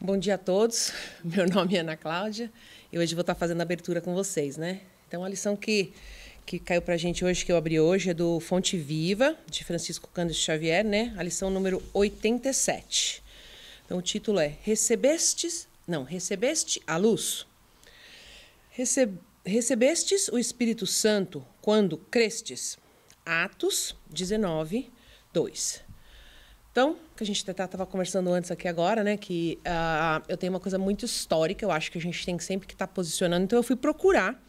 Bom dia a todos. Meu nome é Ana Cláudia e hoje vou estar fazendo a abertura com vocês, né? Então, a lição que caiu para a gente hoje, que eu abri hoje, é do Fonte Viva, de Francisco Cândido Xavier, né? A lição número 87. Então, o título é Recebeste a luz. Recebestes o Espírito Santo quando crestes. Atos 19, 2. Então, que a gente estava conversando antes aqui agora, né, que eu tenho uma coisa muito histórica, eu acho que a gente tem sempre que estar posicionando, então eu fui procurar,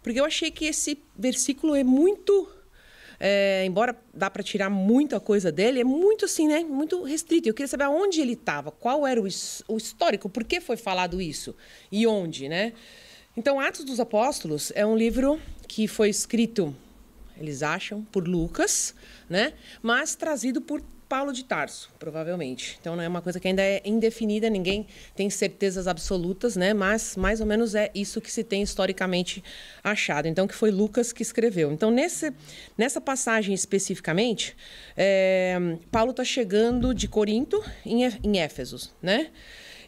porque eu achei que esse versículo é muito, embora dá para tirar muita coisa dele, é muito assim, né, muito restrito. Eu queria saber aonde ele estava, qual era o histórico, por que foi falado isso e onde, né? Então, Atos dos Apóstolos é um livro que foi escrito, eles acham, por Lucas, né, mas trazido por Paulo de Tarso, provavelmente. Então, não é uma coisa que ainda é indefinida, ninguém tem certezas absolutas, né? Mas, mais ou menos, é isso que se tem historicamente achado. Então, que foi Lucas que escreveu. Então, nessa passagem especificamente, Paulo está chegando de Corinto em Éfeso, né?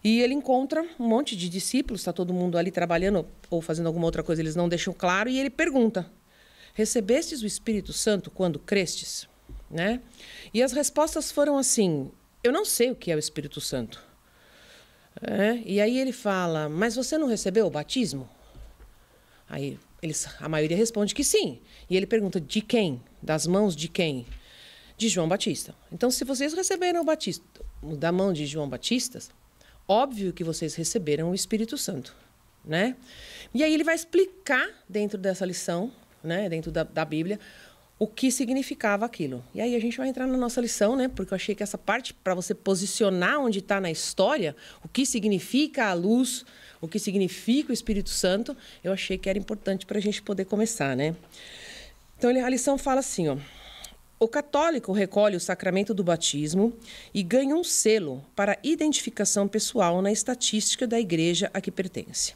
E ele encontra um monte de discípulos, está todo mundo ali trabalhando ou fazendo alguma outra coisa, eles não deixam claro, e ele pergunta, recebestes o Espírito Santo quando crestes? Né? E as respostas foram assim, eu não sei o que é o Espírito Santo. E aí ele fala, mas você não recebeu o batismo? Aí a maioria responde que sim. E ele pergunta, de quem? Das mãos de quem? De João Batista. Então, se vocês receberam o batismo da mão de João Batista, óbvio que vocês receberam o Espírito Santo. Né? E aí ele vai explicar dentro dessa lição, né, dentro da Bíblia, o que significava aquilo. E aí a gente vai entrar na nossa lição, né? Porque eu achei que essa parte, para você posicionar onde está na história, o que significa a luz, o que significa o Espírito Santo, eu achei que era importante para a gente poder começar, né? Então a lição fala assim, ó. O católico recolhe o sacramento do batismo e ganha um selo para identificação pessoal na estatística da igreja a que pertence.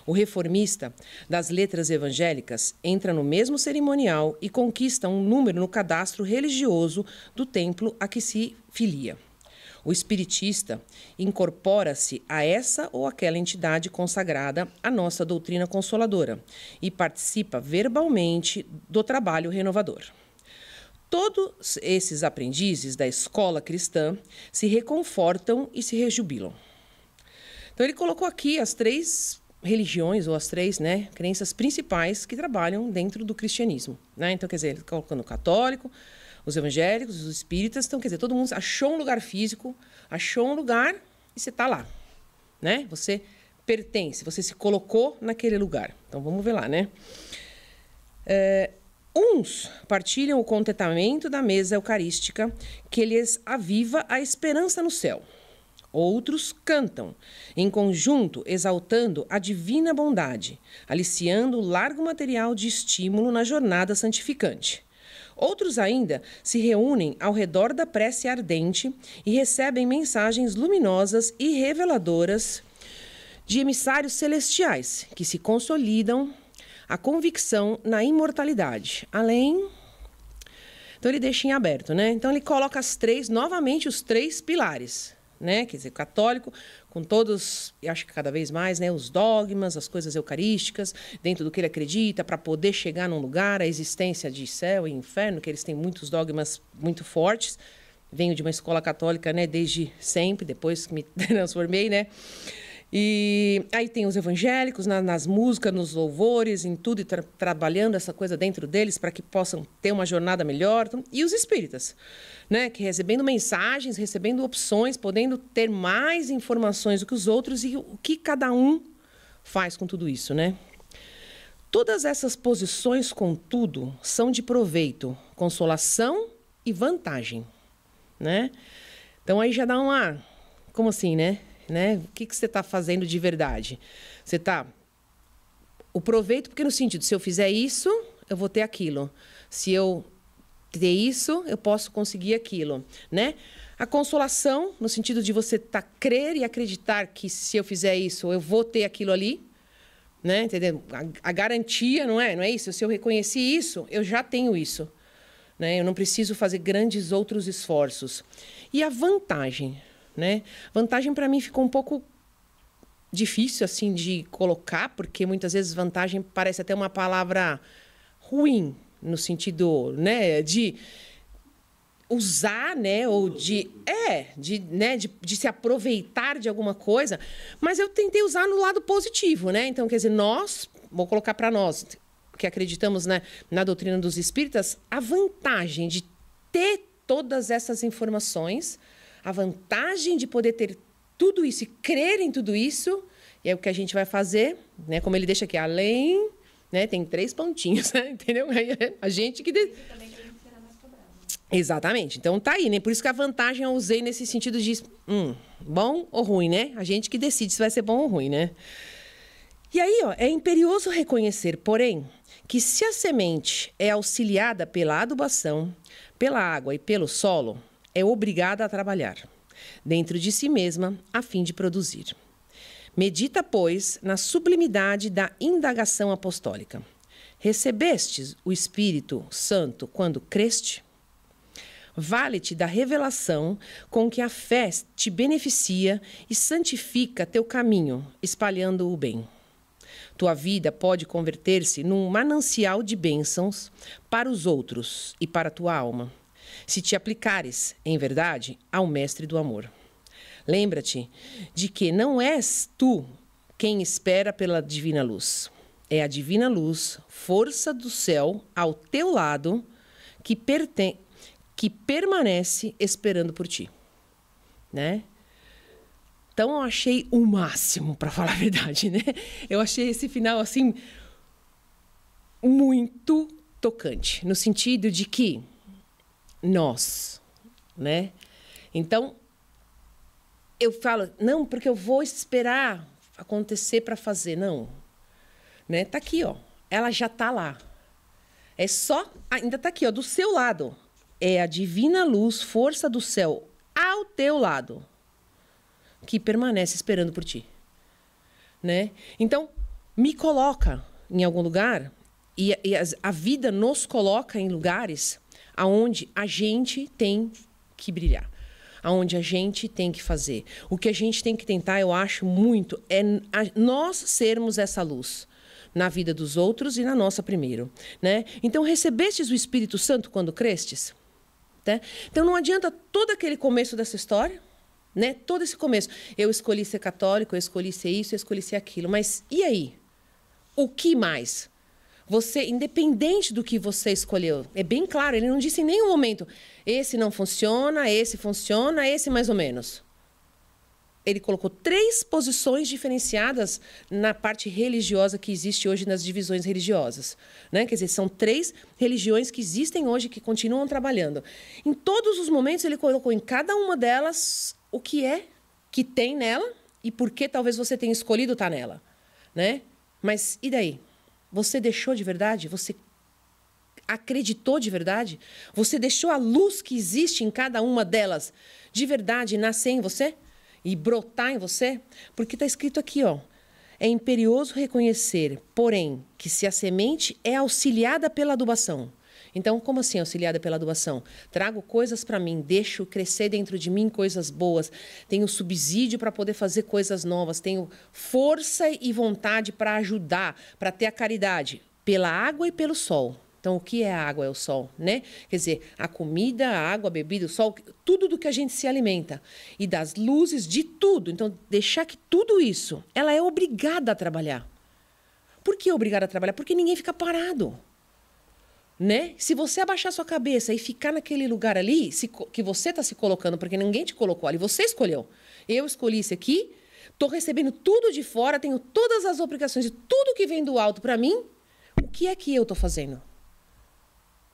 O reformista das letras evangélicas entra no mesmo cerimonial e conquista um número no cadastro religioso do templo a que se filia. O espiritista incorpora-se a essa ou aquela entidade consagrada à nossa doutrina consoladora e participa verbalmente do trabalho renovador. Todos esses aprendizes da escola cristã se reconfortam e se rejubilam. Então ele colocou aqui as três religiões, ou as três, né, crenças principais que trabalham dentro do cristianismo. Né? Então, quer dizer, ele colocando o católico, os evangélicos, os espíritas. Então, quer dizer, todo mundo achou um lugar físico, achou um lugar e você está lá. Né? Você pertence, você se colocou naquele lugar. Então, vamos ver lá, né? Uns partilham o contentamento da mesa eucarística que lhes aviva a esperança no céu. Outros cantam, em conjunto, exaltando a divina bondade, aliciando o largo material de estímulo na jornada santificante. Outros ainda se reúnem ao redor da prece ardente e recebem mensagens luminosas e reveladoras de emissários celestiais, que se consolidam a convicção na imortalidade, além... Então ele deixa em aberto, né? Então ele coloca novamente os três pilares, né? Quer dizer, católico, com todos, e acho que cada vez mais, né, os dogmas, as coisas eucarísticas, dentro do que ele acredita, para poder chegar num lugar, a existência de céu e inferno, que eles têm muitos dogmas muito fortes. Venho de uma escola católica, né, desde sempre, depois que me transformei, né? E aí tem os evangélicos nas músicas, nos louvores, em tudo, e trabalhando essa coisa dentro deles para que possam ter uma jornada melhor. E os espíritas, né, que recebendo mensagens, recebendo opções, podendo ter mais informações do que os outros e o que cada um faz com tudo isso, né? Todas essas posições, contudo, são de proveito, consolação e vantagem, né? Então aí já dá uma... Como assim, né? O que você está fazendo de verdade? Você está... O proveito, porque no sentido, se eu fizer isso, eu vou ter aquilo. Se eu ter isso, eu posso conseguir aquilo, né? A consolação, no sentido de você crer e acreditar que se eu fizer isso, eu vou ter aquilo ali, né? Entendeu? A garantia, não é isso? Se eu reconheci isso, eu já tenho isso, né? Eu não preciso fazer grandes outros esforços. E a vantagem, né? Vantagem para mim ficou um pouco difícil assim de colocar, porque muitas vezes vantagem parece até uma palavra ruim, no sentido, né, de usar, né, ou de se aproveitar de alguma coisa, mas eu tentei usar no lado positivo, né? Então, quer dizer, vou colocar para nós que acreditamos, né, na doutrina dos espíritas, a vantagem de ter todas essas informações, a vantagem de poder ter tudo isso e crer em tudo isso, e é o que a gente vai fazer, né? Como ele deixa aqui, além, né? Tem 3 pontinhos, né? Entendeu? A gente que... Exatamente. Então, tá aí, né? Por isso que a vantagem eu usei nesse sentido de bom ou ruim, né? A gente que decide se vai ser bom ou ruim, né? E aí, ó, é imperioso reconhecer, porém, que se a semente é auxiliada pela adubação, pela água e pelo solo, é obrigada a trabalhar dentro de si mesma a fim de produzir. Medita, pois, na sublimidade da indagação apostólica. Recebestes o Espírito Santo quando creste? Vale-te da revelação com que a fé te beneficia e santifica teu caminho, espalhando o bem. Tua vida pode converter-se num manancial de bênçãos para os outros e para a tua alma, se te aplicares, em verdade, ao Mestre do Amor. Lembra-te de que não és tu quem espera pela divina luz. É a divina luz, força do céu, ao teu lado, que permanece esperando por ti, né? Então, eu achei o máximo, para falar a verdade, né? Eu achei esse final, assim, muito tocante, no sentido de que nós, né? Então, eu falo, não, porque eu vou esperar acontecer para fazer, não. Né? Tá aqui, ó. Ela já tá lá. É só, ainda tá aqui, ó, do seu lado. É a divina luz, força do céu, ao teu lado, que permanece esperando por ti, né? Então, me coloca em algum lugar, e a vida nos coloca em lugares aonde a gente tem que brilhar, aonde a gente tem que fazer. O que a gente tem que tentar, eu acho muito, é nós sermos essa luz na vida dos outros e na nossa primeiro, né? Então, recebestes o Espírito Santo quando crestes? Né? Então, não adianta todo aquele começo dessa história, né? Todo esse começo. Eu escolhi ser católico, eu escolhi ser isso, eu escolhi ser aquilo. Mas e aí? O que mais? Você, independente do que você escolheu, é bem claro, ele não disse em nenhum momento, esse não funciona, esse mais ou menos. Ele colocou 3 posições diferenciadas na parte religiosa que existe hoje nas divisões religiosas, né? Quer dizer, são 3 religiões que existem hoje, que continuam trabalhando. Em todos os momentos, ele colocou em cada uma delas o que é, que tem nela e por que talvez você tenha escolhido estar nela, né? Mas e daí? Você deixou de verdade? Você acreditou de verdade? Você deixou a luz que existe em cada uma delas de verdade nascer em você? E brotar em você? Porque está escrito aqui, ó. É imperioso reconhecer, porém, que se a semente é auxiliada pela adubação. Então, como assim auxiliada pela adubação? Trago coisas para mim, deixo crescer dentro de mim coisas boas, tenho subsídio para poder fazer coisas novas, tenho força e vontade para ajudar, para ter a caridade, pela água e pelo sol. Então, o que é a água? É o sol, né? Quer dizer, a comida, a água, a bebida, o sol, tudo do que a gente se alimenta. E das luzes, de tudo. Então, deixar que tudo isso, ela é obrigada a trabalhar. Por que é obrigada a trabalhar? Porque ninguém fica parado, né? Se você abaixar sua cabeça e ficar naquele lugar ali, que você está se colocando, porque ninguém te colocou ali, você escolheu. Eu escolhi isso aqui, estou recebendo tudo de fora, tenho todas as obrigações e tudo que vem do alto para mim, o que é que eu estou fazendo?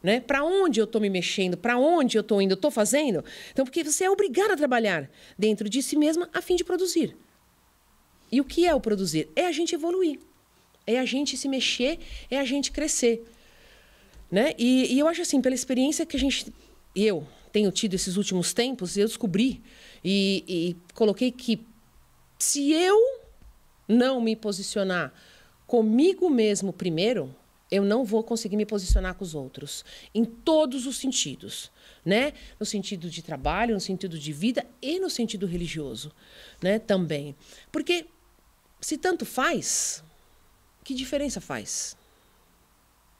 Né? Para onde eu estou me mexendo? Para onde eu estou indo? Eu estou fazendo? Então, porque você é obrigado a trabalhar dentro de si mesma a fim de produzir. E o que é o produzir? É a gente evoluir. É a gente se mexer, é a gente crescer. Né? E eu acho assim, pela experiência que eu tenho tido esses últimos tempos, eu descobri e coloquei que se eu não me posicionar comigo mesmo primeiro, eu não vou conseguir me posicionar com os outros, em todos os sentidos, né? No sentido de trabalho, no sentido de vida e no sentido religioso, né? Também. Porque se tanto faz, que diferença faz?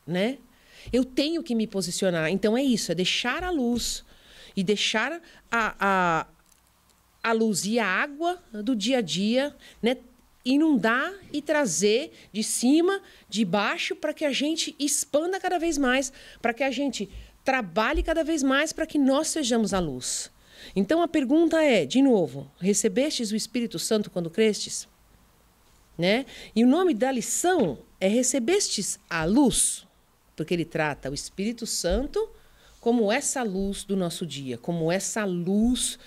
Né? Eu tenho que me posicionar. Então é isso, é deixar a luz e deixar a luz e a água do dia a dia, né? Inundar e trazer de cima, de baixo, para que a gente expanda cada vez mais, para que a gente trabalhe cada vez mais, para que nós sejamos a luz. Então a pergunta é, de novo, recebestes o Espírito Santo quando crestes? Né? E o nome da lição é recebestes a luz, porque ele trata o Espírito Santo como essa luz do nosso dia, como essa luz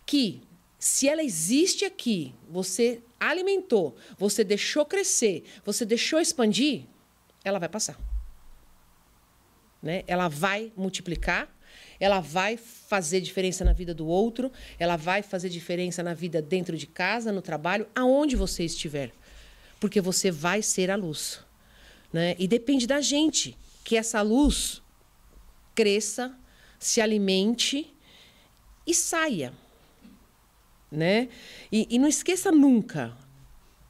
que, se ela existe aqui, você alimentou, você deixou crescer, você deixou expandir, ela vai passar. Né? Ela vai multiplicar, ela vai fazer diferença na vida do outro, ela vai fazer diferença na vida dentro de casa, no trabalho, aonde você estiver. Porque você vai ser a luz. Né? E depende da gente que essa luz cresça, se alimente e saia. Né? E não esqueça nunca,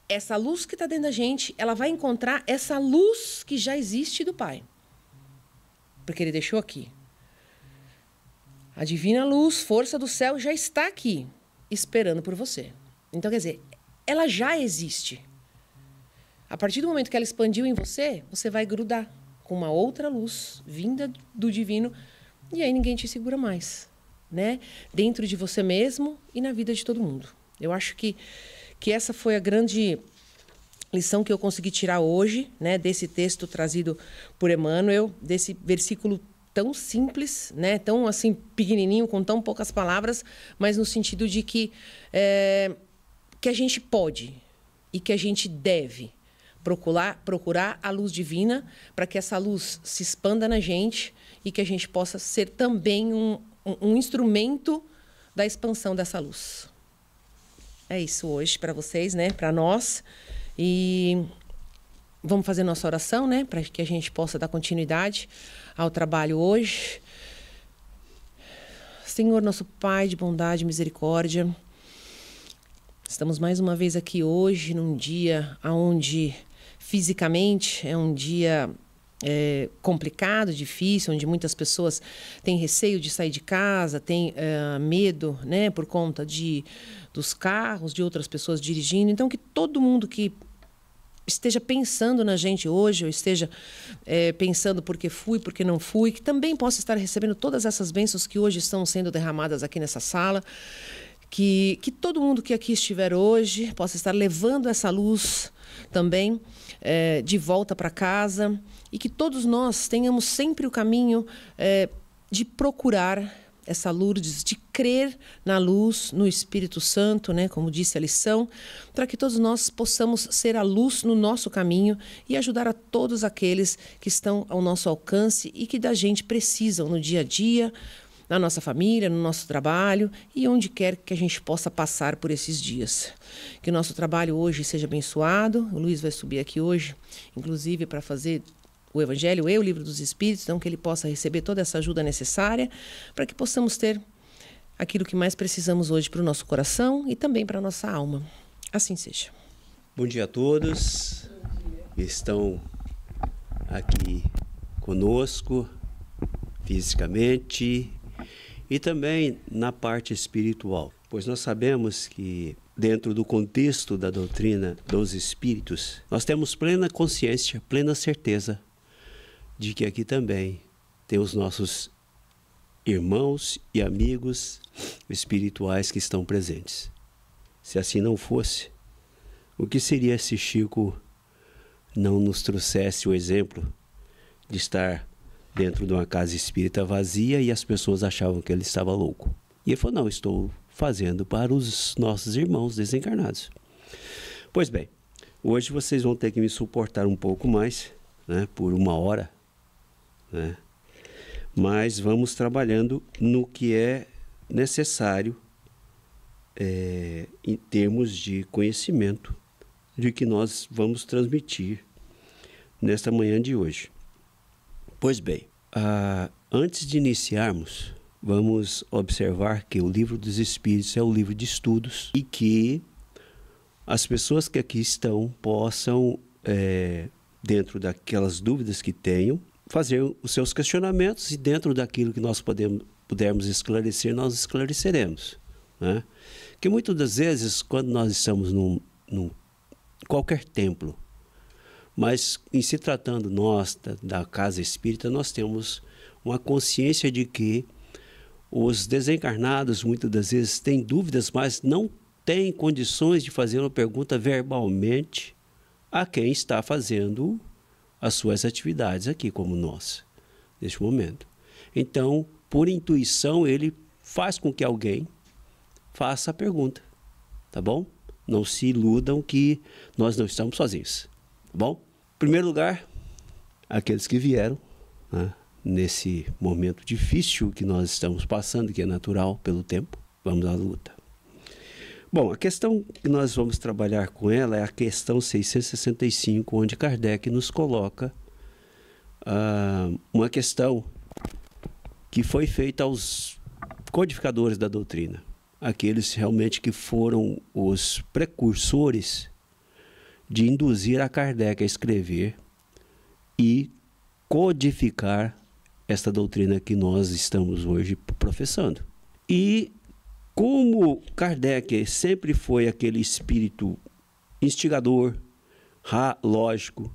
essa luz que está dentro da gente, ela vai encontrar essa luz que já existe do Pai. Porque ele deixou aqui. A divina luz, força do céu, já está aqui, esperando por você. Então, quer dizer, ela já existe. A partir do momento que ela expandiu em você, você vai grudar com uma outra luz vinda do divino e aí ninguém te segura mais, né? Dentro de você mesmo e na vida de todo mundo. Eu acho que essa foi a grande lição que eu consegui tirar hoje, né? Desse texto trazido por Emmanuel, desse versículo tão simples, né? Tão assim pequenininho, com tão poucas palavras, mas no sentido de que a gente pode e que a gente deve procurar a luz divina para que essa luz se expanda na gente e que a gente possa ser também um instrumento da expansão dessa luz. É isso hoje para vocês, né? Para nós. E vamos fazer nossa oração, né? Para que a gente possa dar continuidade ao trabalho hoje. Senhor, nosso Pai de bondade e misericórdia, estamos mais uma vez aqui hoje, num dia onde fisicamente é um dia complicado, difícil, onde muitas pessoas têm receio de sair de casa, têm medo, né, por conta dos carros, de outras pessoas dirigindo. Então, que todo mundo que esteja pensando na gente hoje, ou esteja pensando por que fui, por que não fui, que também possa estar recebendo todas essas bênçãos que hoje estão sendo derramadas aqui nessa sala. Que todo mundo que aqui estiver hoje possa estar levando essa luz também de volta para casa e que todos nós tenhamos sempre o caminho de procurar essa luz, de crer na luz, no Espírito Santo, né, como disse a lição, para que todos nós possamos ser a luz no nosso caminho e ajudar a todos aqueles que estão ao nosso alcance e que da gente precisam no dia a dia, na nossa família, no nosso trabalho e onde quer que a gente possa passar por esses dias. Que o nosso trabalho hoje seja abençoado. O Luiz vai subir aqui hoje, inclusive para fazer o Evangelho e o Livro dos Espíritos, então que ele possa receber toda essa ajuda necessária para que possamos ter aquilo que mais precisamos hoje para o nosso coração e também para a nossa alma. Assim seja. Bom dia a todos que estão aqui conosco fisicamente e também na parte espiritual, pois nós sabemos que dentro do contexto da doutrina dos espíritos, nós temos plena consciência, plena certeza de que aqui também tem os nossos irmãos e amigos espirituais que estão presentes. Se assim não fosse, o que seria se Chico não nos trouxesse o exemplo de estar dentro de uma casa espírita vazia e as pessoas achavam que ele estava louco? E ele falou, não, estou fazendo para os nossos irmãos desencarnados. Pois bem, hoje vocês vão ter que me suportar um pouco mais, né, por 1 hora, né? Mas vamos trabalhando no que é necessário em termos de conhecimento de que nós vamos transmitir nesta manhã de hoje. Pois bem, antes de iniciarmos, vamos observar que o Livro dos Espíritos é um livro de estudos e que as pessoas que aqui estão possam, dentro daquelas dúvidas que tenham, fazer os seus questionamentos, e dentro daquilo que nós pudermos esclarecer, nós esclareceremos, né? Porque muitas das vezes, quando nós estamos num qualquer templo, mas em se tratando nós, da casa espírita, nós temos uma consciência de que os desencarnados, muitas das vezes, têm dúvidas, mas não têm condições de fazer uma pergunta verbalmente a quem está fazendo as suas atividades aqui, como nós, neste momento. Então, por intuição, ele faz com que alguém faça a pergunta, tá bom? Não se iludam que nós não estamos sozinhos, tá bom? Em primeiro lugar, aqueles que vieram, né, nesse momento difícil que nós estamos passando, que é natural pelo tempo, vamos à luta. Bom, a questão que nós vamos trabalhar com ela é a questão 665, onde Kardec nos coloca uma questão que foi feita aos codificadores da doutrina, aqueles realmente que foram os precursores de induzir a Kardec a escrever e codificar esta doutrina que nós estamos hoje professando. E como Kardec sempre foi aquele espírito instigador, lógico,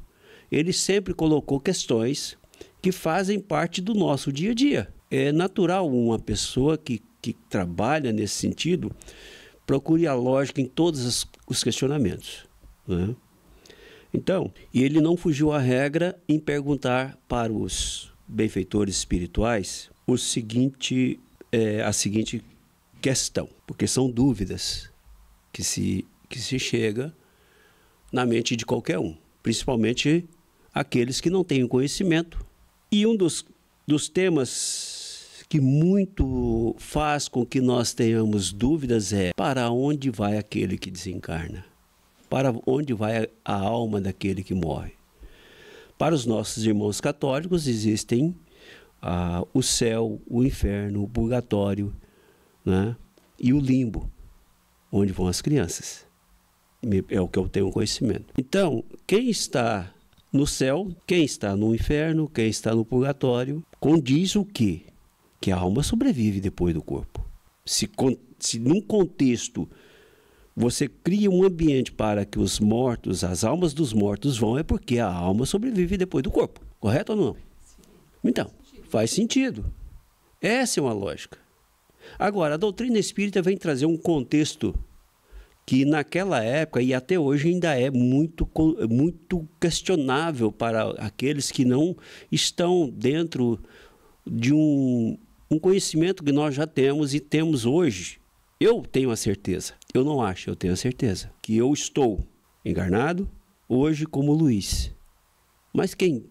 ele sempre colocou questões que fazem parte do nosso dia a dia. É natural uma pessoa que trabalha nesse sentido procure a lógica em todos os questionamentos, né? Então, ele não fugiu à regra em perguntar para os benfeitores espirituais a seguinte questão, porque são dúvidas que se chega na mente de qualquer um, principalmente aqueles que não têm conhecimento. E um dos temas que muito faz com que nós tenhamos dúvidas é: para onde vai aquele que desencarna? Para onde vai a alma daquele que morre? Para os nossos irmãos católicos existem o céu, o inferno, o purgatório, né? E o limbo, onde vão as crianças. É o que eu tenho conhecimento. Então, quem está no céu, quem está no inferno, quem está no purgatório, condiz o quê? Que a alma sobrevive depois do corpo. Se num contexto você cria um ambiente para que os mortos, as almas dos mortos vão, é porque a alma sobrevive depois do corpo. Correto ou não? Então, faz sentido. Essa é uma lógica. Agora, a doutrina espírita vem trazer um contexto que naquela época e até hoje ainda é muito questionável para aqueles que não estão dentro de um conhecimento que nós já temos e temos hoje. Eu tenho a certeza, eu não acho, eu tenho a certeza que eu estou encarnado hoje como Luiz. Mas quem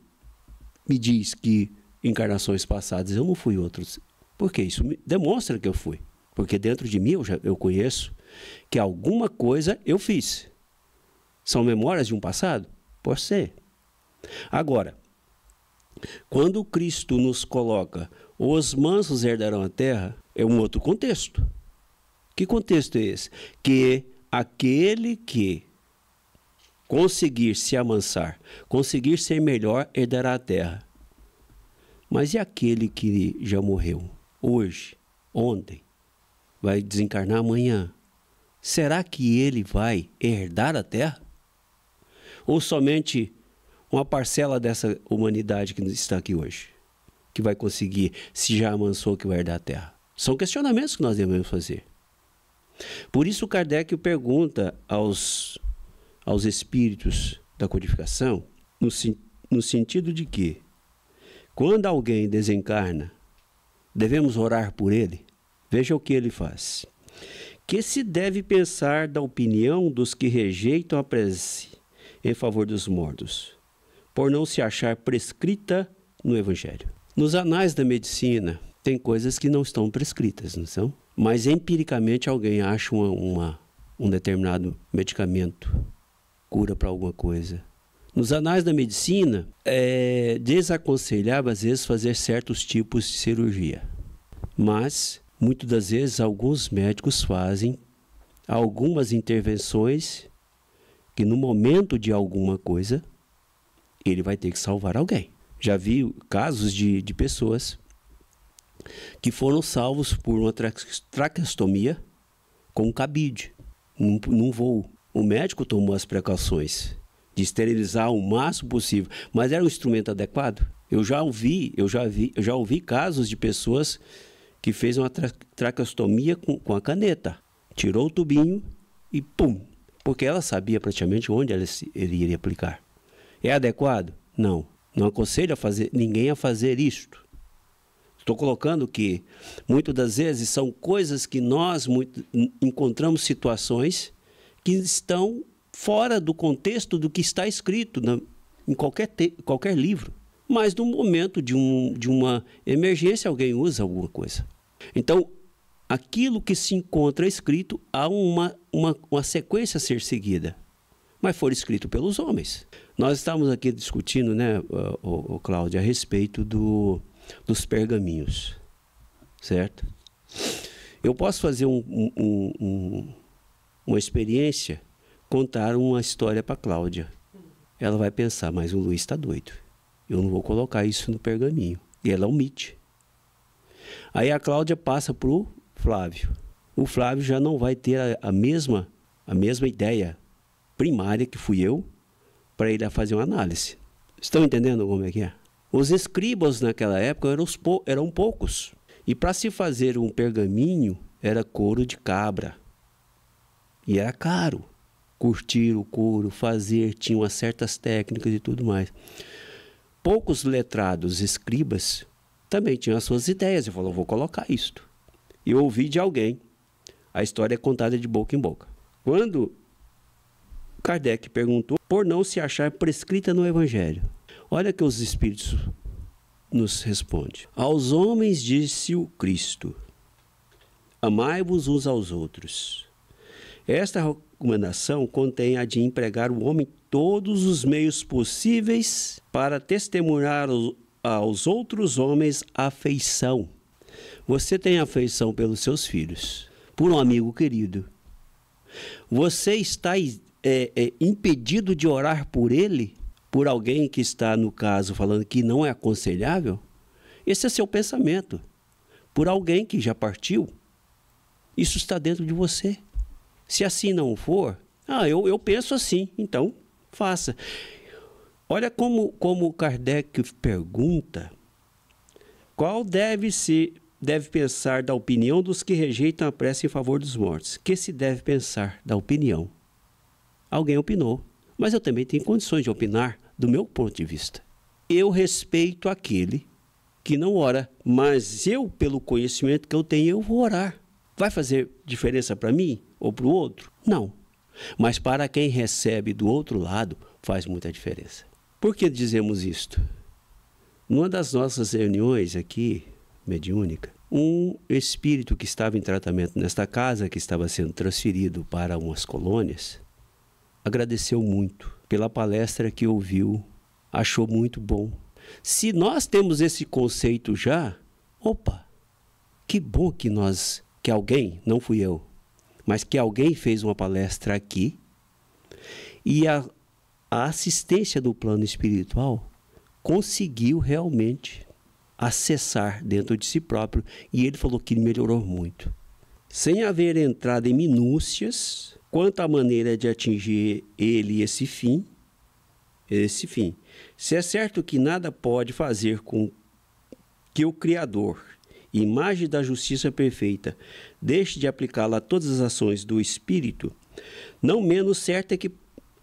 me diz que encarnações passadas eu não fui outros? Porque isso demonstra que eu fui. Porque dentro de mim eu conheço que alguma coisa eu fiz. São memórias de um passado? Pode ser. Agora, quando Cristo nos coloca os mansos herdarão a terra, é um outro contexto. Que contexto é esse? Que aquele que conseguir se amansar, conseguir ser melhor, herdará a terra. Mas e aquele que já morreu hoje, ontem, vai desencarnar amanhã? Será que ele vai herdar a terra? Ou somente uma parcela dessa humanidade que está aqui hoje, que vai conseguir, se já amansou, que vai herdar a terra? São questionamentos que nós devemos fazer. Por isso Kardec pergunta aos espíritos da codificação, no sentido de que, quando alguém desencarna, devemos orar por ele? Veja o que ele faz. Que se deve pensar da opinião dos que rejeitam a prece em favor dos mortos, por não se achar prescrita no Evangelho. Nos anais da medicina, tem coisas que não estão prescritas, não são? Mas empiricamente alguém acha um determinado medicamento, cura para alguma coisa. Nos anais da medicina, é desaconselhável às vezes fazer certos tipos de cirurgia. Mas, muitas das vezes, alguns médicos fazem algumas intervenções que no momento de alguma coisa, ele vai ter que salvar alguém. Já vi casos de pessoas que foram salvos por uma traqueostomia com cabide, num voo. O médico tomou as precauções de esterilizar o máximo possível, mas era um instrumento adequado? Eu já ouvi casos de pessoas que fez uma traqueostomia com a caneta. Tirou o tubinho e pum! Porque ela sabia praticamente onde ele iria aplicar. É adequado? Não. Não aconselho ninguém a fazer isto. Estou colocando que muitas das vezes são coisas que nós encontramos situações que estão fora do contexto do que está escrito em qualquer livro. Mas no momento de uma emergência, alguém usa alguma coisa. Então, aquilo que se encontra escrito, há uma sequência a ser seguida. Mas foi escrito pelos homens. Nós estamos aqui discutindo, né, Cláudia, a respeito dos pergaminhos, certo? Eu posso fazer uma experiência, contar uma história para a Cláudia. Ela vai pensar, mas o Luiz está doido. Eu não vou colocar isso no pergaminho. E ela omite. Aí a Cláudia passa para o Flávio. O Flávio já não vai ter a mesma ideia primária que fui eu para ele fazer uma análise. Estão entendendo como é que é? Os escribas naquela época eram poucos. E para se fazer um pergaminho era couro de cabra. E era caro. Curtir o couro, tinha umas certas técnicas e tudo mais. Poucos letrados escribas também tinham as suas ideias. Eu falei, vou colocar isto. E eu ouvi de alguém. A história é contada de boca em boca. Quando Kardec perguntou por não se achar prescrita no Evangelho. Olha que os Espíritos nos respondem. Aos homens disse o Cristo, amai-vos uns aos outros. Esta recomendação contém a de empregar o homem todos os meios possíveis para testemunhar aos outros homens afeição. Você tem afeição pelos seus filhos, por um amigo querido. Você está impedido de orar por ele, por alguém que está, no caso, falando que não é aconselhável? Esse é seu pensamento. Por alguém que já partiu, isso está dentro de você. Se assim não for, eu penso assim, então faça. Olha como Kardec pergunta, qual deve pensar da opinião dos que rejeitam a prece em favor dos mortos? Que se deve pensar da opinião? Alguém opinou, mas eu também tenho condições de opinar do meu ponto de vista. Eu respeito aquele que não ora, mas eu, pelo conhecimento que eu tenho, eu vou orar. Vai fazer diferença para mim ou para o outro? Não. Mas para quem recebe do outro lado, faz muita diferença. Por que dizemos isto? Numa das nossas reuniões aqui, mediúnica, um espírito que estava em tratamento nesta casa, que estava sendo transferido para umas colônias, agradeceu muito pela palestra que ouviu, achou muito bom. Se nós temos esse conceito já, opa, que bom que alguém, não fui eu, mas que alguém fez uma palestra aqui e a assistência do plano espiritual conseguiu realmente acessar dentro de si próprio, e ele falou que melhorou muito. Sem haver entrado em minúcias quanto à maneira de atingir ele esse fim. Se é certo que nada pode fazer com que o Criador, imagem da justiça perfeita, deixe de aplicá-la a todas as ações do Espírito, não menos certo é que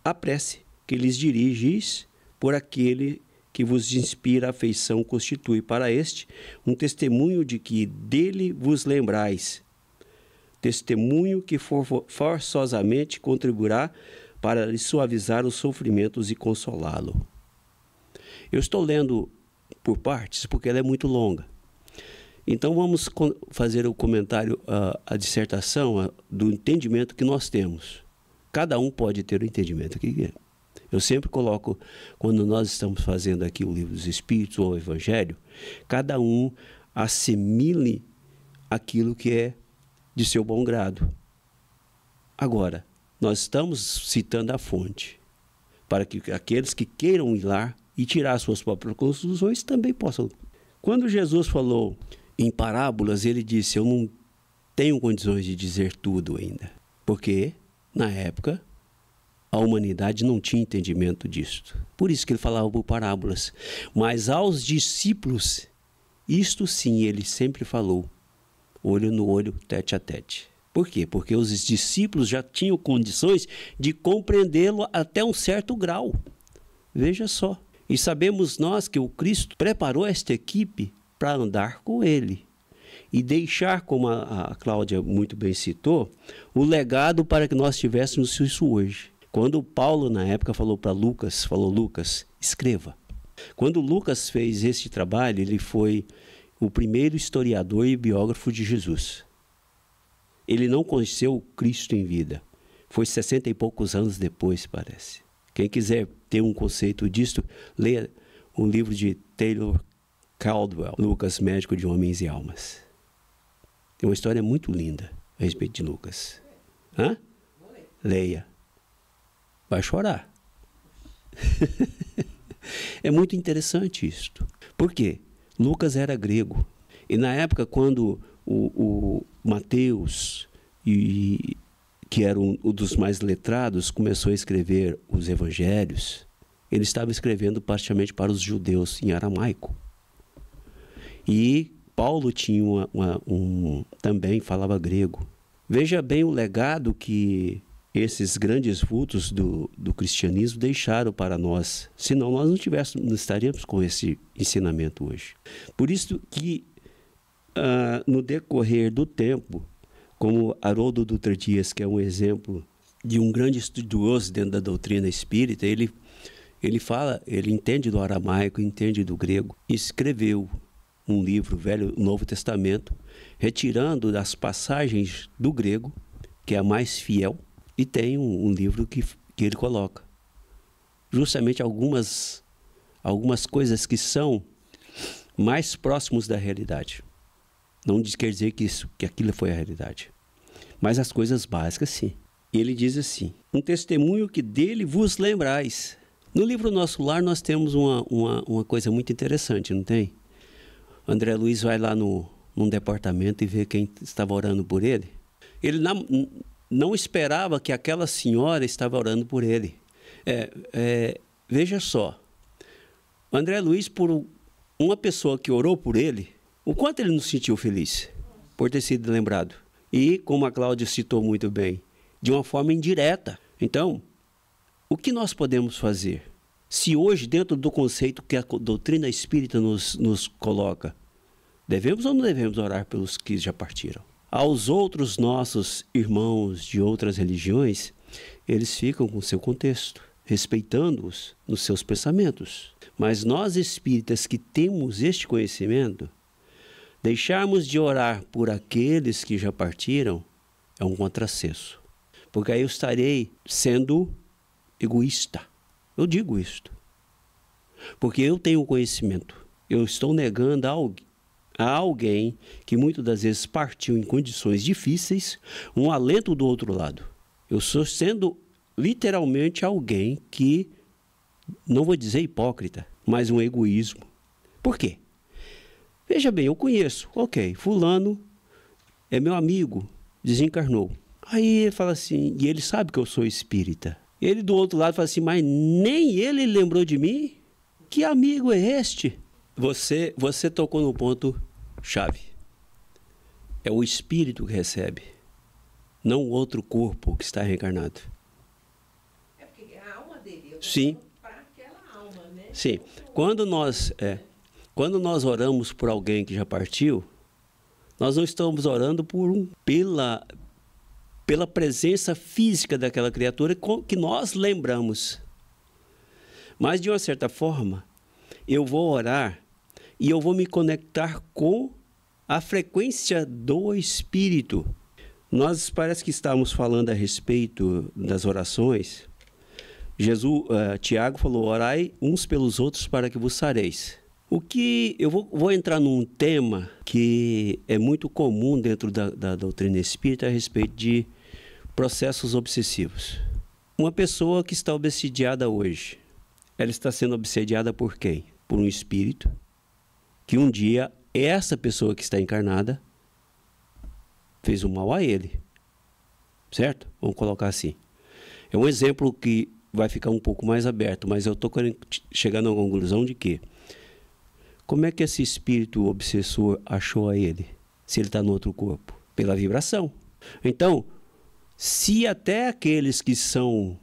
a prece que lhes dirigis por aquele que vos inspira afeição constitui para este um testemunho de que dele vos lembrais, testemunho que forçosamente contribuirá para lhe suavizar os sofrimentos e consolá-lo. Eu estou lendo por partes porque ela é muito longa. Então vamos fazer o comentário, a dissertação do entendimento que nós temos. Cada um pode ter o entendimento que quer. Eu sempre coloco, quando nós estamos fazendo aqui o Livro dos Espíritos ou o Evangelho, cada um assimile aquilo que é de seu bom grado. Agora, Nós estamos citando a fonte, para que aqueles que queiram ir lá e tirar suas próprias conclusões também possam. Quando Jesus falou em parábolas, ele disse: eu não tenho condições de dizer tudo ainda. Porque, na época, a humanidade não tinha entendimento disto. Por isso que ele falava por parábolas. Mas aos discípulos, isto sim ele sempre falou, olho no olho, tete a tete. Por quê? Porque os discípulos já tinham condições de compreendê-lo até um certo grau. Veja só. E sabemos nós que o Cristo preparou esta equipe para andar com ele e deixar, como a Cláudia muito bem citou, o legado para que nós tivéssemos isso hoje. Quando Paulo, na época, falou Lucas, escreva. Quando Lucas fez este trabalho, ele foi o primeiro historiador e biógrafo de Jesus. Ele não conheceu o Cristo em vida. Foi 60 e poucos anos depois, parece. Quem quiser ter um conceito disto, leia o livro de Taylor Caldwell, Lucas, Médico de Homens e Almas. Tem uma história muito linda a respeito de Lucas. Hã? Leia. Vai chorar. É muito interessante isto. Por quê? Lucas era grego. E na época, quando o Mateus, que era um dos mais letrados, começou a escrever os evangelhos, ele estava escrevendo praticamente para os judeus em aramaico. E Paulo tinha também falava grego. Veja bem o legado que esses grandes vultos do cristianismo deixaram para nós. Senão nós não estaríamos com esse ensinamento hoje. Por isso que, no decorrer do tempo, como Haroldo Dutra Dias, que é um exemplo de um grande estudioso dentro da doutrina espírita, ele entende do aramaico, entende do grego, e escreveu um livro, Novo Testamento, retirando das passagens do grego, que é a mais fiel, e tem um livro que ele coloca justamente algumas coisas que são mais próximos da realidade. Não quer dizer que aquilo foi a realidade, mas as coisas básicas sim. Ele diz assim: um testemunho que dele vos lembrais. No livro Nosso Lar nós temos uma coisa muito interessante, não tem? André Luiz vai lá num departamento e vê quem estava orando por ele. Ele não esperava que aquela senhora estava orando por ele. Veja só, André Luiz, por uma pessoa que orou por ele, o quanto ele não se sentiu feliz por ter sido lembrado. E, como a Cláudia citou muito bem, de uma forma indireta. Então, o que nós podemos fazer? Se hoje, dentro do conceito que a doutrina espírita nos coloca, devemos ou não devemos orar pelos que já partiram? Aos outros nossos irmãos de outras religiões, eles ficam com seu contexto, respeitando-os nos seus pensamentos. Mas nós espíritas que temos este conhecimento, deixarmos de orar por aqueles que já partiram é um contrassenso. Porque aí eu estarei sendo egoísta. Eu digo isto. Porque eu tenho conhecimento. Eu estou negando a alguém que muitas das vezes partiu em condições difíceis, um alento do outro lado. Eu estou sendo literalmente alguém que, não vou dizer hipócrita, mas um egoísmo. Por quê? Veja bem, eu conheço, ok, fulano é meu amigo, desencarnou. Aí ele fala assim, e ele sabe que eu sou espírita. Ele do outro lado fala assim, mas nem ele lembrou de mim? Que amigo é este? Você tocou no ponto chave. É o espírito que recebe, não o outro corpo que está reencarnado. É porque a alma dele, sim, para aquela alma, né? Sim. Quando nós oramos por alguém que já partiu, nós não estamos orando pela presença física daquela criatura que nós lembramos. Mas, de uma certa forma, eu vou orar e eu vou me conectar com a frequência do Espírito. Nós parece que estávamos falando a respeito das orações. Tiago falou, orai uns pelos outros para que vos sareis. O que eu vou entrar num tema que é muito comum dentro da doutrina espírita a respeito de processos obsessivos. Uma pessoa que está obsediada hoje, ela está sendo obsediada por quem? Por um espírito que um dia essa pessoa que está encarnada fez um mal a ele. Certo? Vamos colocar assim. É um exemplo que vai ficar um pouco mais aberto, mas eu estou chegando à conclusão de que como é que esse espírito obsessor achou a ele, se ele está no outro corpo? Pela vibração. Então, se até aqueles que são,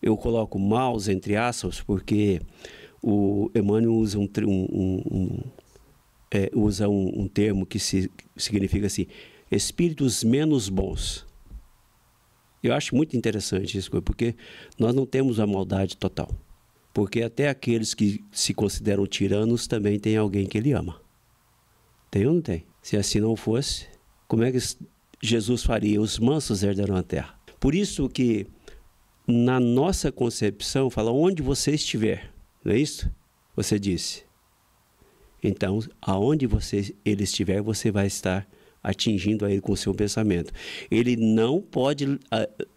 eu coloco maus entre aspas, porque o Emmanuel usa um termo que significa assim, espíritos menos bons. Eu acho muito interessante isso, porque nós não temos a maldade total. Porque até aqueles que se consideram tiranos também tem alguém que ele ama. Tem ou não tem? Se assim não fosse, como é que Jesus faria? Os mansos herdarão a terra. Por isso que na nossa concepção fala onde você estiver, não é isso? Você disse. Então, aonde ele estiver, você vai estar atingindo a ele com o seu pensamento. Ele não pode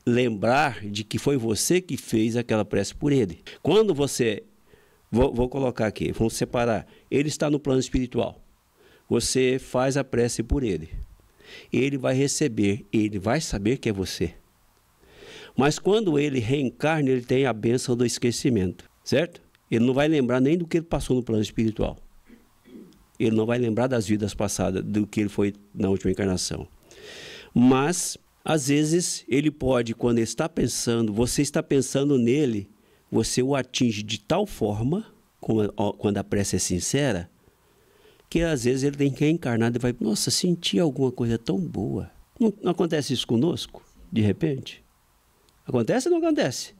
lembrar de que foi você que fez aquela prece por ele. Quando você, vou colocar aqui, vamos separar, ele está no plano espiritual, você faz a prece por ele, ele vai receber, ele vai saber que é você. Mas quando ele reencarna, ele tem a bênção do esquecimento, certo? Ele não vai lembrar nem do que ele passou no plano espiritual. Ele não vai lembrar das vidas passadas, do que ele foi na última encarnação. Mas, às vezes, ele pode, quando ele está pensando, você está pensando nele, você o atinge de tal forma, quando a prece é sincera, que às vezes ele tem que reencarnar e vai, nossa, senti alguma coisa tão boa. Não acontece isso conosco, de repente? Acontece ou não acontece?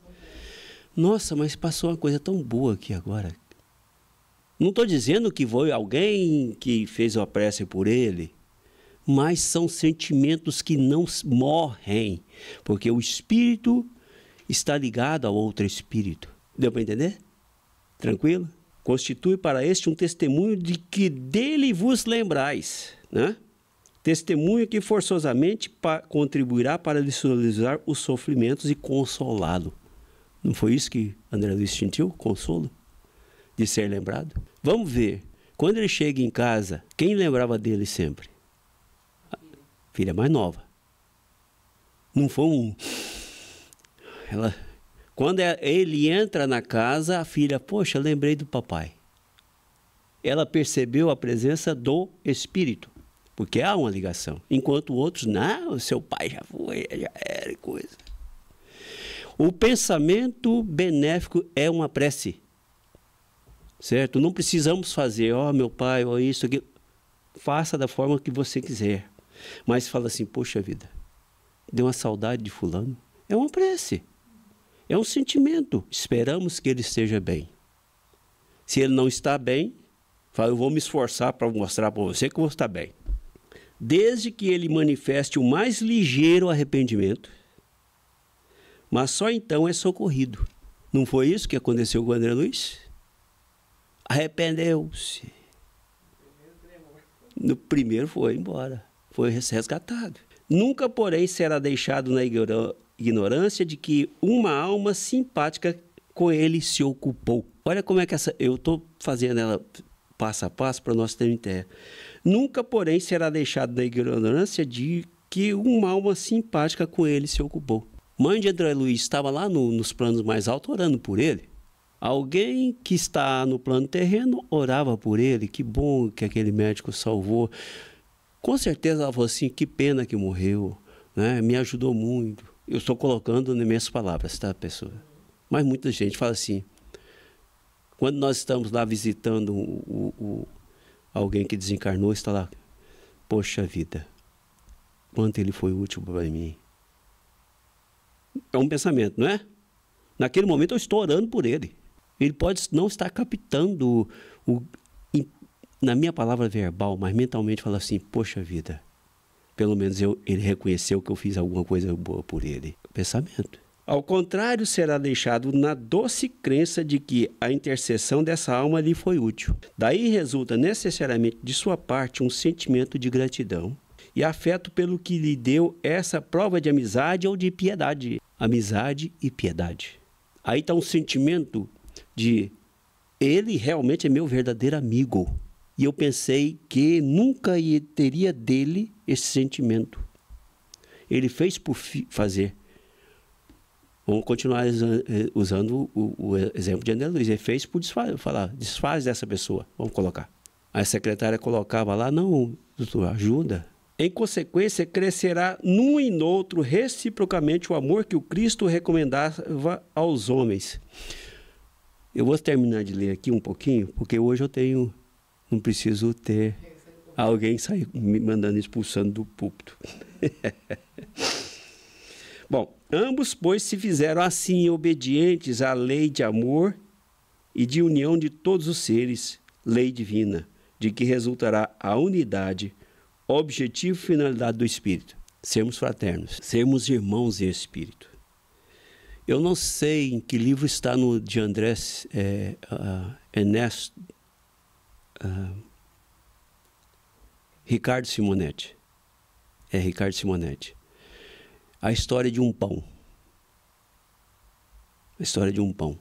Nossa, mas passou uma coisa tão boa aqui agora. Não estou dizendo que foi alguém que fez uma prece por ele, mas são sentimentos que não morrem, porque o espírito está ligado a outro espírito. Deu para entender? Tranquilo? Constitui para este um testemunho de que dele vos lembrais, né? Testemunho que forçosamente contribuirá para visualizar os sofrimentos e consolá-lo. Não foi isso que André Luiz sentiu? Consolo? De ser lembrado? Vamos ver. Quando ele chega em casa, quem lembrava dele sempre? A filha mais nova. Não foi Quando ele entra na casa, a filha, poxa, lembrei do papai. Ela percebeu a presença do espírito, porque há uma ligação. Enquanto outros, não, seu pai já foi, já era e coisa. O pensamento benéfico é uma prece. Certo? Não precisamos fazer, meu pai, isso, aquilo. Faça da forma que você quiser. Mas fala assim, poxa vida, deu uma saudade de fulano. É uma prece. É um sentimento. Esperamos que ele esteja bem. Se ele não está bem, fala, eu vou me esforçar para mostrar para você que eu vou estar bem. Desde que ele manifeste o mais ligeiro arrependimento, mas só então é socorrido. Não foi isso que aconteceu com o André Luiz? Arrependeu-se. No primeiro foi embora. Foi resgatado. Nunca, porém, será deixado na ignorância de que uma alma simpática com ele se ocupou. Olha como é que eu estou fazendo ela passo a passo para nós termos ideia. Nunca, porém, será deixado na ignorância de que uma alma simpática com ele se ocupou. Mãe de André Luiz estava lá nos planos mais altos orando por ele. Alguém que está no plano terreno orava por ele, que bom que aquele médico salvou. Com certeza ela falou assim, que pena que morreu, né? Me ajudou muito. Eu estou colocando nas minhas palavras, tá, pessoa? Mas muita gente fala assim, quando nós estamos lá visitando alguém que desencarnou, está lá, poxa vida, quanto ele foi útil para mim. É um pensamento, não é? Naquele momento eu estou orando por ele. Ele pode não estar captando na minha palavra verbal, mas mentalmente fala assim, poxa vida, pelo menos ele reconheceu que eu fiz alguma coisa boa por ele. Pensamento. Ao contrário, será deixado na doce crença de que a intercessão dessa alma lhe foi útil. Daí resulta necessariamente de sua parte um sentimento de gratidão e afeto pelo que lhe deu essa prova de amizade ou de piedade. Amizade e piedade. Aí está um sentimento de ele realmente é meu verdadeiro amigo. E eu pensei que nunca teria dele esse sentimento. Ele fez por fazer. Vamos continuar usando o exemplo de André Luiz. Ele fez por desfaz dessa pessoa. Vamos colocar. A secretária colocava lá, não, doutor, ajuda. Em consequência, crescerá num e no outro reciprocamente o amor que o Cristo recomendava aos homens. Eu vou terminar de ler aqui um pouquinho, porque hoje não preciso ter alguém sair me mandando, expulsando do púlpito. Bom, ambos, pois, se fizeram assim obedientes à lei de amor e de união de todos os seres, lei divina, de que resultará a unidade, objetivo e finalidade do Espírito. Sermos fraternos, sermos irmãos em Espírito. Eu não sei em que livro está no de Andrés Ernesto Ricardo Simonetti. É Ricardo Simonetti. A história de um pão. A história de um pão.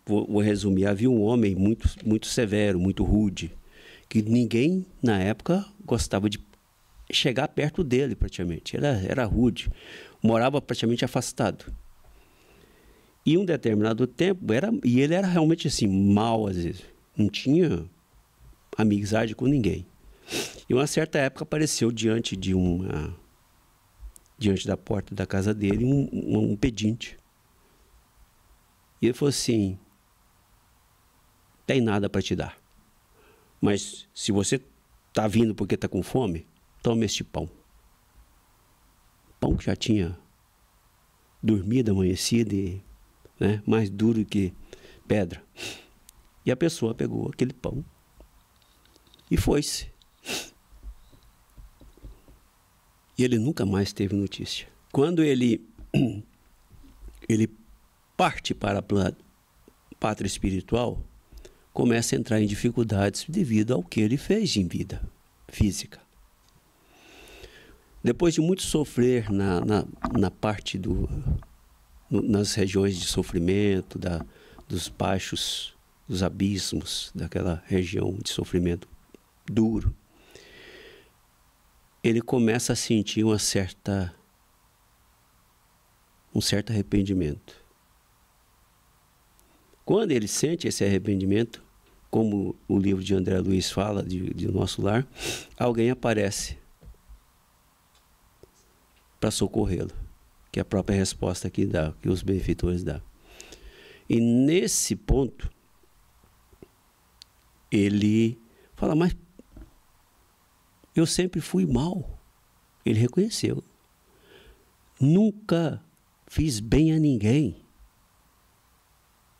Vou resumir, havia um homem muito severo, muito rude, que ninguém na época gostava de chegar perto dele praticamente. Era rude, morava praticamente afastado. E um determinado tempo, e ele era realmente assim, mau às vezes, não tinha amizade com ninguém. E uma certa época apareceu diante da porta da casa dele um pedinte. E ele falou assim: tem nada para te dar, mas se você está vindo porque está com fome, toma este pão. Pão que já tinha dormido, amanhecido, mais duro que pedra. E a pessoa pegou aquele pão e foi-se. E ele nunca mais teve notícia. Quando ele parte para a pátria espiritual, começa a entrar em dificuldades devido ao que ele fez em vida física. Depois de muito sofrer na parte nas regiões de sofrimento, dos baixos, dos abismos, daquela região de sofrimento duro, ele começa a sentir um certo arrependimento. Quando ele sente esse arrependimento, como o livro de André Luiz fala, de Nosso Lar, alguém aparece para socorrê-lo, que é a própria resposta que os benfeitores dão. E nesse ponto, ele fala: mas eu sempre fui mal. Ele reconheceu. Nunca fiz bem a ninguém.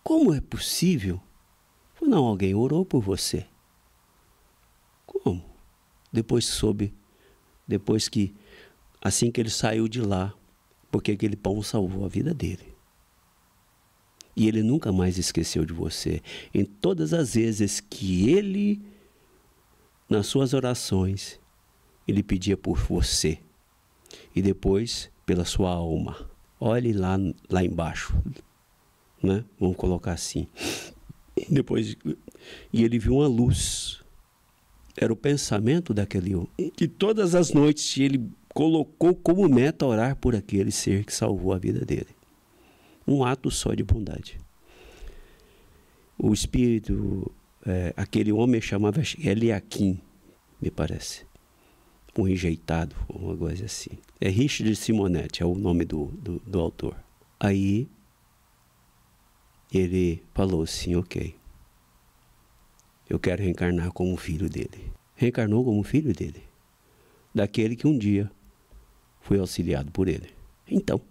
Como é possível? Não, alguém orou por você. Como? Depois que, assim que ele saiu de lá, porque aquele pão salvou a vida dele. E ele nunca mais esqueceu de você. Em todas as vezes que ele, nas suas orações, ele pedia por você. E depois, pela sua alma. Olhe lá embaixo. Né? Vamos colocar assim. Depois, e ele viu uma luz. Era o pensamento daquele homem. Que todas as noites ele colocou como meta orar por aquele ser que salvou a vida dele. Um ato só de bondade. O espírito, aquele homem chamava Eliakim, me parece. Um rejeitado, uma coisa assim. É Richard Simonetti, é o nome do autor. Aí ele falou assim: ok, eu quero reencarnar como filho dele. Reencarnou como filho dele, daquele que um dia foi auxiliado por ele. Então,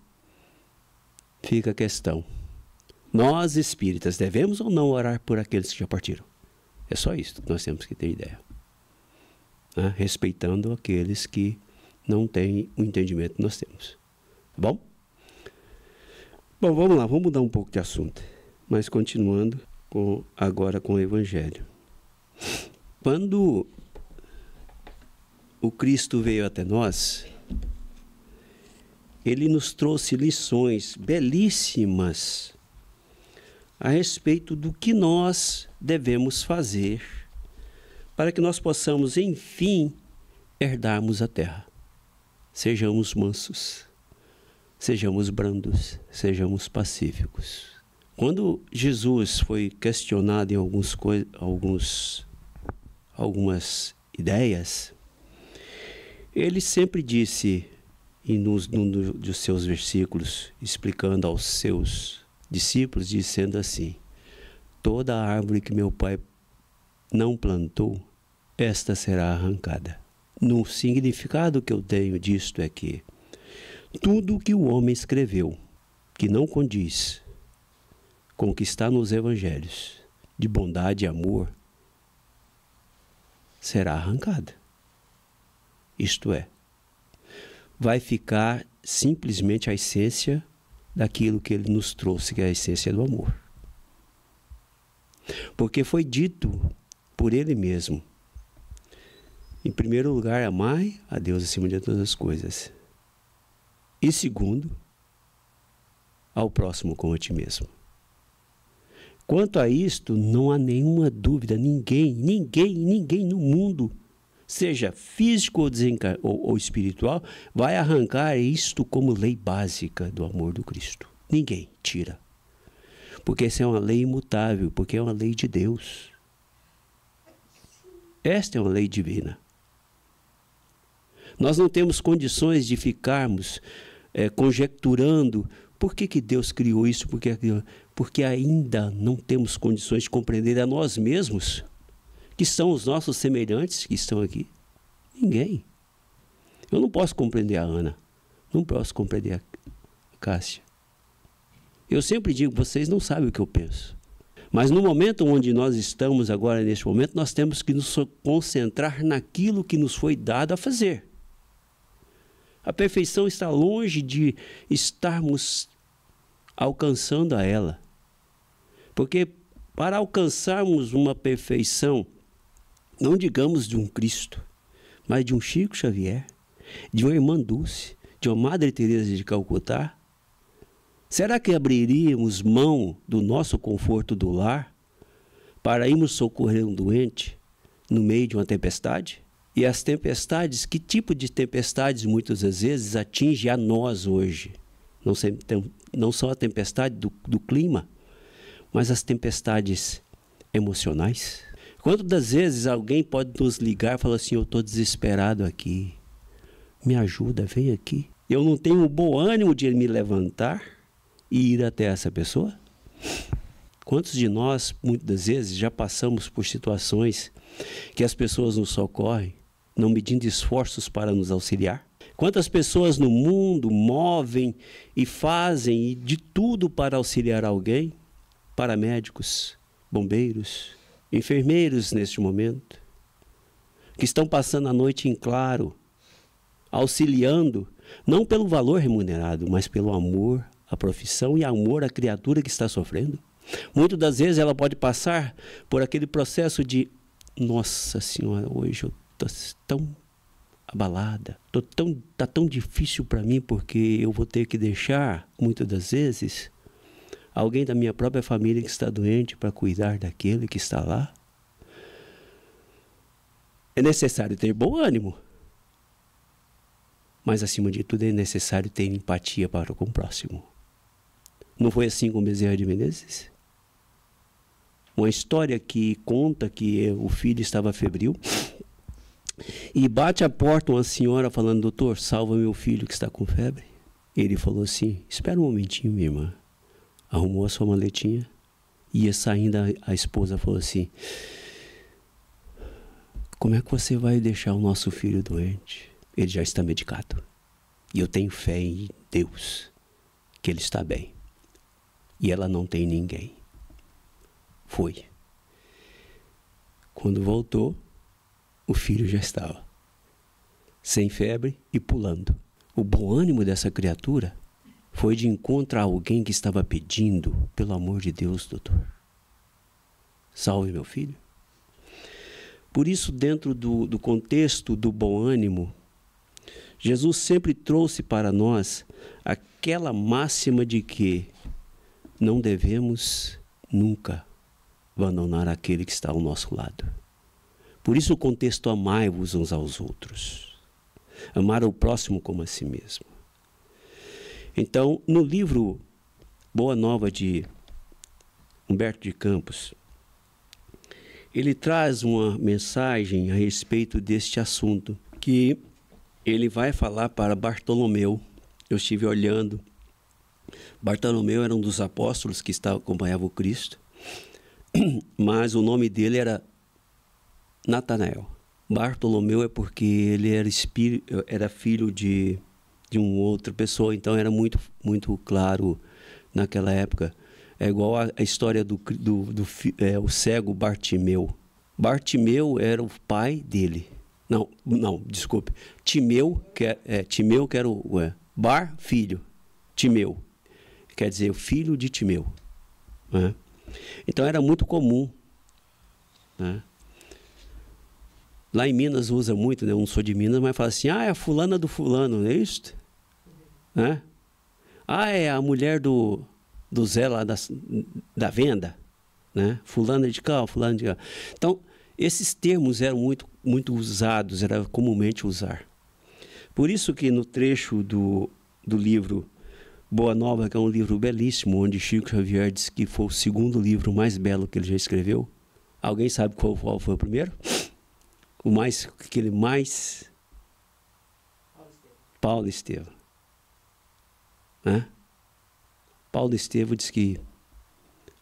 fica a questão: nós espíritas devemos ou não orar por aqueles que já partiram? É só isso que nós temos que ter ideia. Respeitando aqueles que não têm o entendimento que nós temos. Tá bom? Bom, vamos lá, vamos mudar um pouco de assunto. Mas continuando agora com o Evangelho. Quando o Cristo veio até nós, ele nos trouxe lições belíssimas a respeito do que nós devemos fazer para que nós possamos, enfim, herdarmos a terra. Sejamos mansos, sejamos brandos, sejamos pacíficos. Quando Jesus foi questionado em algumas ideias, ele sempre disse, num dos seus versículos, explicando aos seus discípulos, dizendo assim: toda árvore que meu Pai não plantou, esta será arrancada. No significado que eu tenho disto é que tudo que o homem escreveu, que não condiz com o que está nos evangelhos, de bondade e amor, será arrancada. Isto é, vai ficar simplesmente a essência daquilo que ele nos trouxe, que é a essência do amor. Porque foi dito por ele mesmo: em primeiro lugar, amai a Deus acima de todas as coisas. E segundo, ao próximo como a ti mesmo. Quanto a isto, não há nenhuma dúvida, ninguém no mundo, seja físico ou espiritual, vai arrancar isto como lei básica do amor do Cristo. Ninguém tira. Porque essa é uma lei imutável, porque é uma lei de Deus. Esta é uma lei divina. Nós não temos condições de conjecturando por que Deus criou isso, porque ainda não temos condições de compreender a nós mesmos, que são os nossos semelhantes que estão aqui. Ninguém. Eu não posso compreender a Ana, não posso compreender a Cássia. Eu sempre digo, vocês não sabem o que eu penso. Mas no momento onde nós estamos agora, neste momento, nós temos que nos concentrar naquilo que nos foi dado a fazer. A perfeição está longe de estarmos alcançando a ela. Porque para alcançarmos uma perfeição, não digamos de um Cristo, mas de um Chico Xavier, de uma Irmã Dulce, de uma Madre Teresa de Calcutá, será que abriríamos mão do nosso conforto do lar para irmos socorrer um doente no meio de uma tempestade? E as tempestades, que tipo de tempestades muitas das vezes atinge a nós hoje? Não só a tempestade do clima, mas as tempestades emocionais. Quantas das vezes alguém pode nos ligar e falar assim: eu estou desesperado aqui, me ajuda, vem aqui. Eu não tenho o bom ânimo de me levantar e ir até essa pessoa? Quantos de nós, muitas das vezes, já passamos por situações que as pessoas nos socorrem, não medindo esforços para nos auxiliar? Quantas pessoas no mundo movem e fazem de tudo para auxiliar alguém? Paramédicos, bombeiros, enfermeiros neste momento, que estão passando a noite em claro, auxiliando, não pelo valor remunerado, mas pelo amor à profissão e amor à criatura que está sofrendo. Muitas das vezes ela pode passar por aquele processo de: nossa Senhora, hoje eu estou tão abalada, está tão difícil para mim, porque eu vou ter que deixar, muitas das vezes, alguém da minha própria família que está doente para cuidar daquele que está lá. É necessário ter bom ânimo, mas acima de tudo é necessário ter empatia para com o próximo. Não foi assim com Bezerra de Menezes? Uma história que conta que o filho estava febril e bate à porta uma senhora falando: doutor, salva meu filho que está com febre. Ele falou assim: espera um momentinho, minha irmã. Arrumou a sua maletinha, ia saindo, a esposa falou assim: como é que você vai deixar o nosso filho doente? Ele já está medicado. E eu tenho fé em Deus que ele está bem. E ela não tem ninguém. Foi. Quando voltou, o filho já estava sem febre e pulando. O bom ânimo dessa criatura foi de encontro a alguém que estava pedindo: pelo amor de Deus, doutor, salve meu filho. Por isso, dentro do contexto do bom ânimo, Jesus sempre trouxe para nós aquela máxima de que não devemos nunca abandonar aquele que está ao nosso lado. Por isso o contexto amai-vos uns aos outros. Amar o próximo como a si mesmo. Então, no livro Boa Nova de Humberto de Campos, ele traz uma mensagem a respeito deste assunto, que ele vai falar para Bartolomeu. Eu estive olhando. Bartolomeu era um dos apóstolos que acompanhava o Cristo, mas o nome dele era Natanael. Bartolomeu é porque ele era filho de uma outra pessoa, então era muito, muito claro naquela época. É igual a história o cego Bartimeu. Bartimeu era o pai dele. Não, desculpe. Timeu, Timeu que era Bar, filho. Timeu. Quer dizer, o filho de Timeu. Né? Então era muito comum. Né? Lá em Minas usa muito, né? Eu não sou de Minas, mas fala assim, é a fulana do fulano, não é isso? Né? É a mulher do Zé lá da venda, né? Fulana de cá, fulana de cá. Então, esses termos eram muito, muito usados, era comumente usar. Por isso que no trecho do livro Boa Nova, que é um livro belíssimo, onde Chico Xavier diz que foi o segundo livro mais belo que ele já escreveu. Alguém sabe qual foi o primeiro? Aquele mais... Paulo Estevam. Né? Paulo Estevam diz que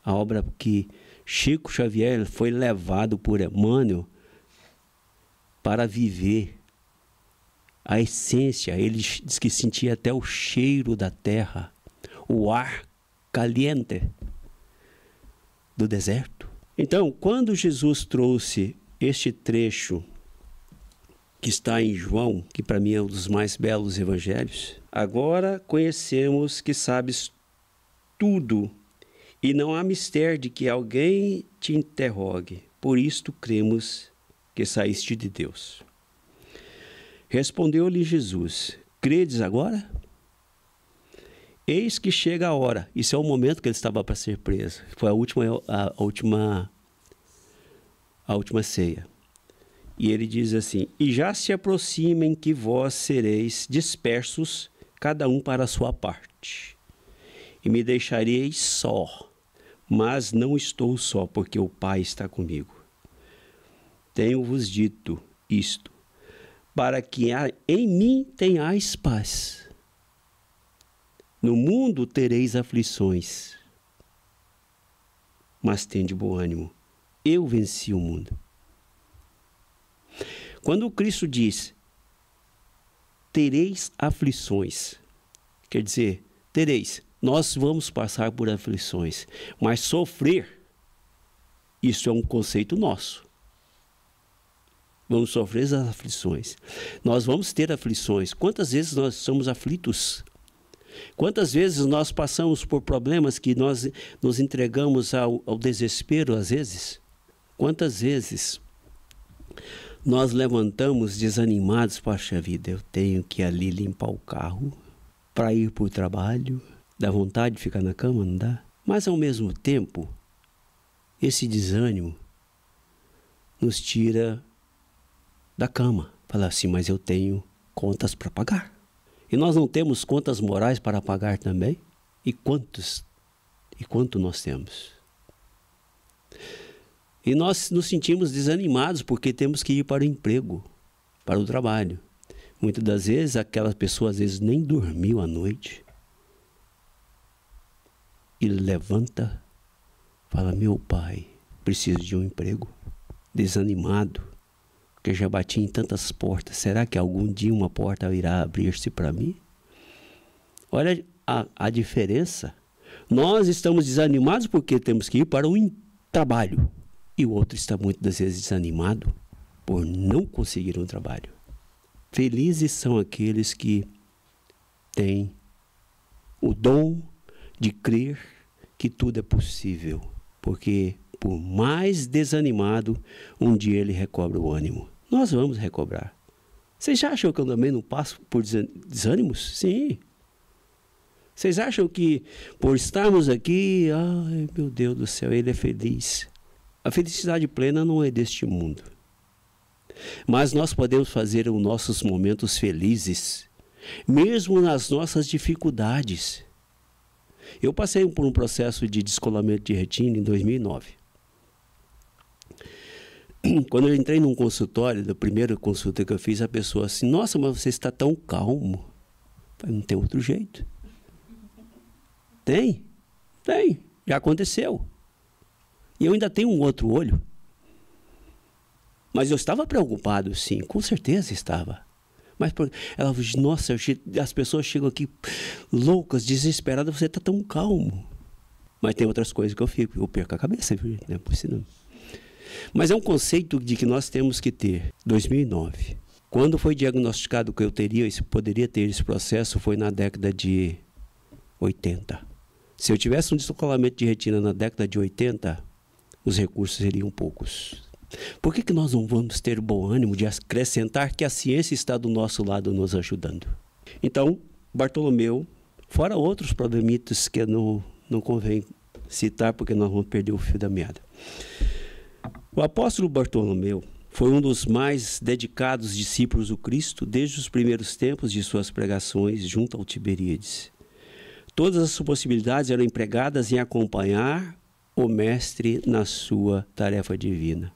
a obra que Chico Xavier foi levado por Emmanuel para viver a essência. Ele diz que sentia até o cheiro da terra, o ar caliente do deserto. Então, quando Jesus trouxe este trecho que está em João, que para mim é um dos mais belos evangelhos, agora conhecemos que sabes tudo, e não há mistério de que alguém te interrogue. Por isto cremos que saíste de Deus. Respondeu-lhe Jesus, credes agora? Eis que chega a hora. Isso é o momento que ele estava para ser preso. Foi a última ceia. E ele diz assim, e já se aproximem que vós sereis dispersos, cada um para a sua parte. E me deixareis só, mas não estou só, porque o Pai está comigo. Tenho-vos dito isto, para que em mim tenhais paz. No mundo tereis aflições, mas tende bom ânimo. Eu venci o mundo. Quando Cristo diz, tereis aflições, quer dizer, nós vamos passar por aflições, mas sofrer, isso é um conceito nosso. Vamos sofrer as aflições. Nós vamos ter aflições. Quantas vezes nós somos aflitos? Quantas vezes nós passamos por problemas que nós nos entregamos ao desespero, às vezes? Quantas vezes nós levantamos desanimados, poxa vida, eu tenho que ir ali limpar o carro para ir para o trabalho, dá vontade de ficar na cama, não dá? Mas ao mesmo tempo, esse desânimo nos tira da cama. Fala assim, mas eu tenho contas para pagar. E nós não temos contas morais para pagar também? E quanto nós temos? E nós nos sentimos desanimados porque temos que ir para o emprego, para o trabalho. Muitas das vezes, aquela pessoa às vezes nem dormiu à noite. E levanta, fala, meu pai, preciso de um emprego. Desanimado, porque já bati em tantas portas. Será que algum dia uma porta irá abrir-se para mim? Olha a diferença. Nós estamos desanimados porque temos que ir para um trabalho. E o outro está muitas das vezes desanimado por não conseguir um trabalho. Felizes são aqueles que têm o dom de crer que tudo é possível. Porque por mais desanimado, um dia ele recobra o ânimo. Nós vamos recobrar. Vocês já acham que eu também não passo por desânimos? Sim. Vocês acham que por estarmos aqui, ai meu Deus do céu, ele é feliz. A felicidade plena não é deste mundo. Mas nós podemos fazer os nossos momentos felizes, mesmo nas nossas dificuldades. Eu passei por um processo de descolamento de retina em 2009. Quando eu entrei num consultório, da primeira consulta que eu fiz, a pessoa assim, nossa, mas você está tão calmo. Eu falei, não tem outro jeito. Tem, já aconteceu. E eu ainda tenho um outro olho. Mas eu estava preocupado, sim, com certeza estava. Mas ela falou, nossa, as pessoas chegam aqui loucas, desesperadas, você está tão calmo. Mas tem outras coisas que eu perco a cabeça, viu? Não é por isso não. Mas é um conceito de que nós temos que ter. 2009. Quando foi diagnosticado que eu poderia ter esse processo, foi na década de 80. Se eu tivesse um descolamento de retina na década de 80, os recursos seriam poucos. Por que nós não vamos ter bom ânimo de acrescentar que a ciência está do nosso lado nos ajudando? Então, Bartolomeu, fora outros problemitas que não convém citar, porque nós vamos perder o fio da meada. O apóstolo Bartolomeu foi um dos mais dedicados discípulos do Cristo desde os primeiros tempos de suas pregações junto ao Tiberíades. Todas as possibilidades eram empregadas em acompanhar o mestre na sua tarefa divina.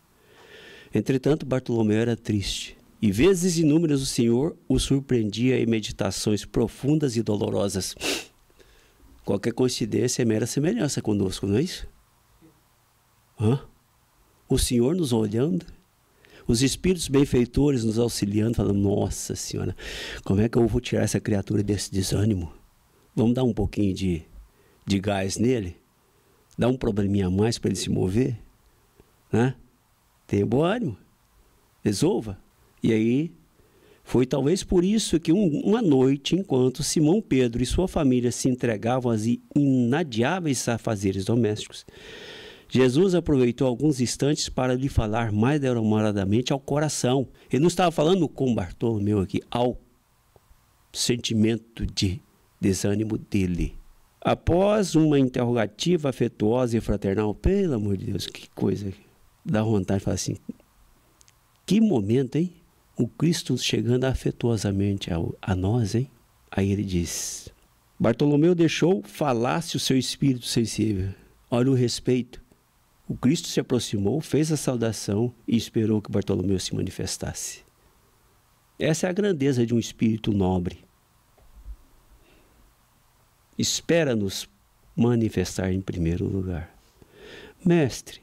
Entretanto, Bartolomeu era triste, e vezes inúmeras o Senhor o surpreendia em meditações profundas e dolorosas. Qualquer coincidência é mera semelhança conosco, não é isso? O Senhor nos olhando, os espíritos benfeitores nos auxiliando, falando, nossa Senhora, como é que eu vou tirar essa criatura desse desânimo? Vamos dar um pouquinho de gás nele? Dar um probleminha a mais para ele se mover? Né? Tenha bom ânimo, resolva. E aí, foi talvez por isso que uma noite, enquanto Simão Pedro e sua família se entregavam aos inadiáveis afazeres domésticos, Jesus aproveitou alguns instantes para lhe falar mais demoradamente ao coração. Ele não estava falando com Bartolomeu aqui, ao sentimento de desânimo dele. Após uma interrogativa afetuosa e fraternal, pelo amor de Deus, que coisa, dá vontade de falar assim, que momento, hein? O Cristo chegando afetuosamente a nós, hein? Aí ele diz, Bartolomeu deixou falar-se o seu espírito sensível. Olha o respeito. O Cristo se aproximou, fez a saudação e esperou que Bartolomeu se manifestasse. Essa é a grandeza de um espírito nobre. Espera-nos manifestar em primeiro lugar. Mestre,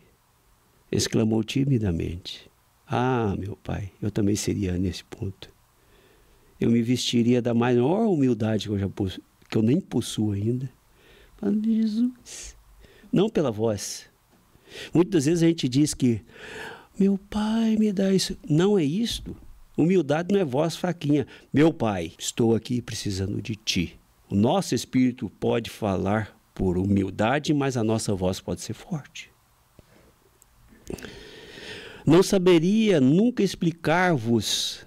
exclamou timidamente. Ah, meu pai, eu também seria nesse ponto. Eu me vestiria da maior humildade que eu nem possuo ainda. Falando de Jesus. Não pela voz. Muitas vezes a gente diz que, meu pai, me dá isso. Não é isto. Humildade não é voz fraquinha. Meu pai, estou aqui precisando de ti. O nosso espírito pode falar por humildade, mas a nossa voz pode ser forte. Não saberia nunca explicar-vos.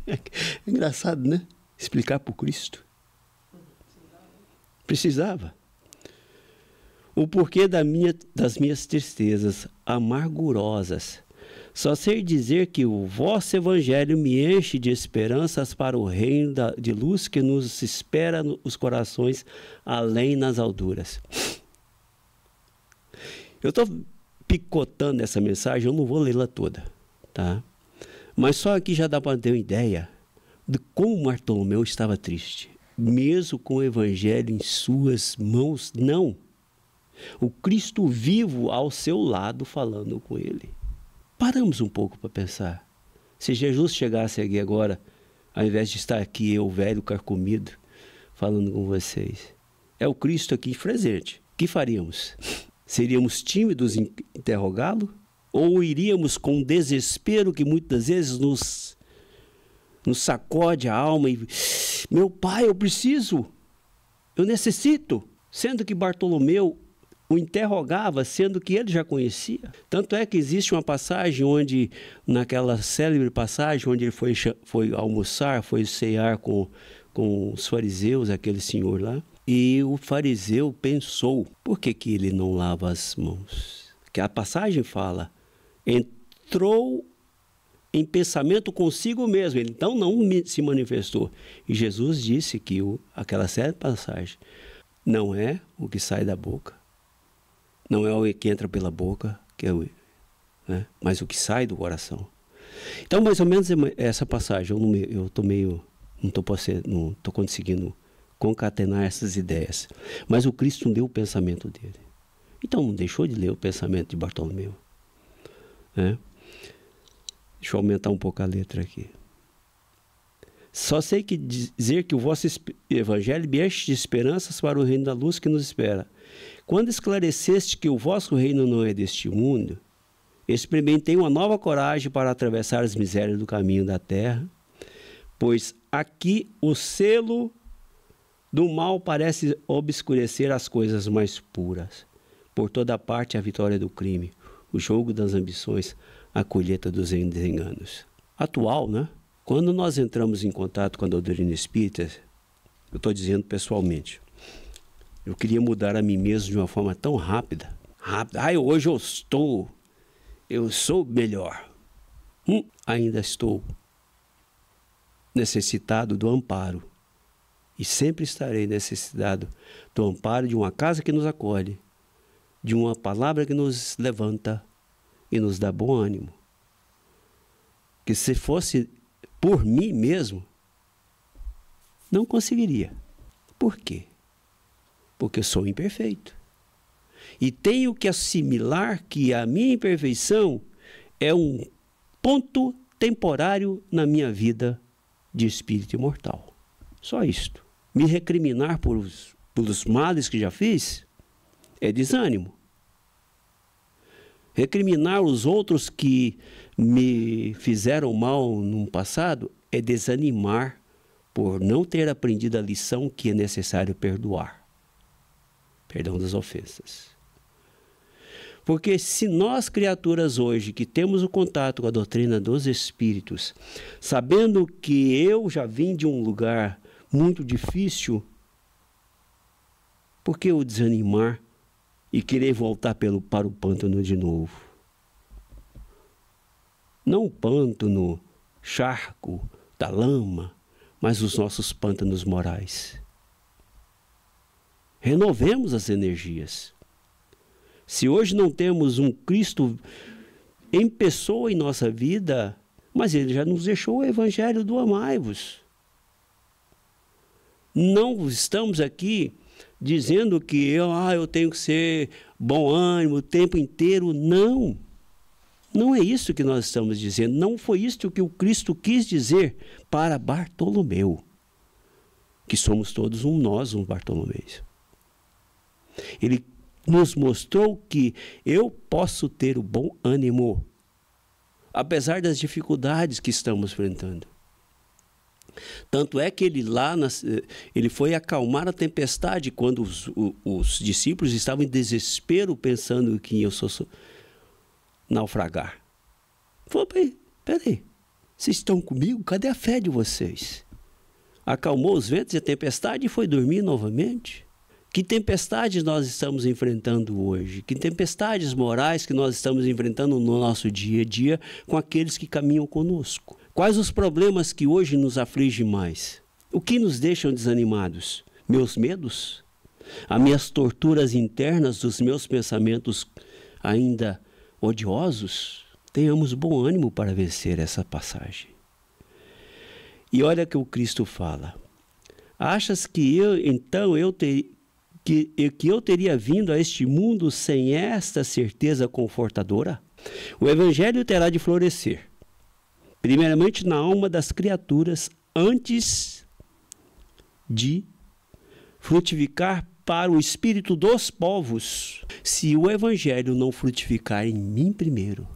É engraçado, né? Explicar por Cristo. Precisava. O porquê das minhas tristezas amargurosas. Só sei dizer que o vosso evangelho me enche de esperanças para o reino de luz que nos espera os corações além nas alturas. Eu estou picotando essa mensagem, eu não vou lê-la toda, tá? Mas só aqui já dá para ter uma ideia de como Bartolomeu estava triste. Mesmo com o evangelho em suas mãos, não. O Cristo vivo ao seu lado falando com ele. Paramos um pouco para pensar. Se Jesus chegasse aqui agora, ao invés de estar aqui, eu, velho, carcomido, falando com vocês, é o Cristo aqui presente. O que faríamos? Seríamos tímidos em interrogá-lo? Ou iríamos com um desespero que muitas vezes nos sacode a alma e... Meu pai, eu preciso, eu necessito. Sendo que Bartolomeu, o interrogava, sendo que ele já conhecia. Tanto é que existe uma passagem onde, naquela célebre passagem, onde ele foi almoçar, foi cear com os fariseus, aquele senhor lá, e o fariseu pensou, por que ele não lava as mãos? Que a passagem fala, entrou em pensamento consigo mesmo, ele então não se manifestou. E Jesus disse que aquela célebre passagem não é o que sai da boca, não é o que entra pela boca, né? Mas o que sai do coração. Então, mais ou menos essa passagem, eu estou meio, não estou conseguindo concatenar essas ideias. Mas o Cristo leu o pensamento dele. Então, não deixou de ler o pensamento de Bartolomeu, né? Deixa eu aumentar um pouco a letra aqui. Só sei que dizer que o vosso evangelho me enche de esperanças para o reino da luz que nos espera. Quando esclareceste que o vosso reino não é deste mundo, experimentei uma nova coragem para atravessar as misérias do caminho da terra, pois aqui o selo do mal parece obscurecer as coisas mais puras. Por toda parte a vitória do crime, o jogo das ambições, a colheita dos desenganos. Atual, né? Quando nós entramos em contato com a doutrina espírita, eu estou dizendo pessoalmente, eu queria mudar a mim mesmo de uma forma tão rápida. Hoje eu sou melhor. Ainda estou necessitado do amparo. E sempre estarei necessitado do amparo de uma casa que nos acolhe, de uma palavra que nos levanta e nos dá bom ânimo. Que se fosse por mim mesmo, não conseguiria. Por quê? Porque eu sou imperfeito. E tenho que assimilar que a minha imperfeição é um ponto temporário na minha vida de espírito imortal. Só isto. Me recriminar pelos males que já fiz é desânimo. Recriminar os outros que me fizeram mal no passado é desanimar por não ter aprendido a lição que é necessário perdoar. Perdão das ofensas. Porque se nós, criaturas hoje, que temos o contato com a doutrina dos espíritos, sabendo que eu já vim de um lugar muito difícil, por que eu desanimar e querer voltar para o pântano de novo? Não o pântano, charco, da lama, mas os nossos pântanos morais. Renovemos as energias. Se hoje não temos um Cristo em pessoa em nossa vida, mas Ele já nos deixou o Evangelho do amai-vos. Não estamos aqui dizendo que eu tenho que ser bom ânimo o tempo inteiro. Não. Não é isso que nós estamos dizendo. Não foi isso que o Cristo quis dizer para Bartolomeu. Que somos todos nós Bartolomeus. Ele nos mostrou que eu posso ter o bom ânimo, apesar das dificuldades que estamos enfrentando. Tanto é que ele foi acalmar a tempestade quando os discípulos estavam em desespero, pensando que iam naufragar. Falou, peraí, vocês estão comigo? Cadê a fé de vocês? Acalmou os ventos e a tempestade e foi dormir novamente. Que tempestades nós estamos enfrentando hoje? Que tempestades morais que nós estamos enfrentando no nosso dia a dia com aqueles que caminham conosco? Quais os problemas que hoje nos afligem mais? O que nos deixam desanimados? Meus medos? As minhas torturas internas dos meus pensamentos ainda odiosos? Tenhamos bom ânimo para vencer essa passagem. E olha que o Cristo fala. Achas que eu teria vindo a este mundo sem esta certeza confortadora? O Evangelho terá de florescer, primeiramente na alma das criaturas, antes de frutificar para o espírito dos povos. Se o Evangelho não frutificar em mim primeiro,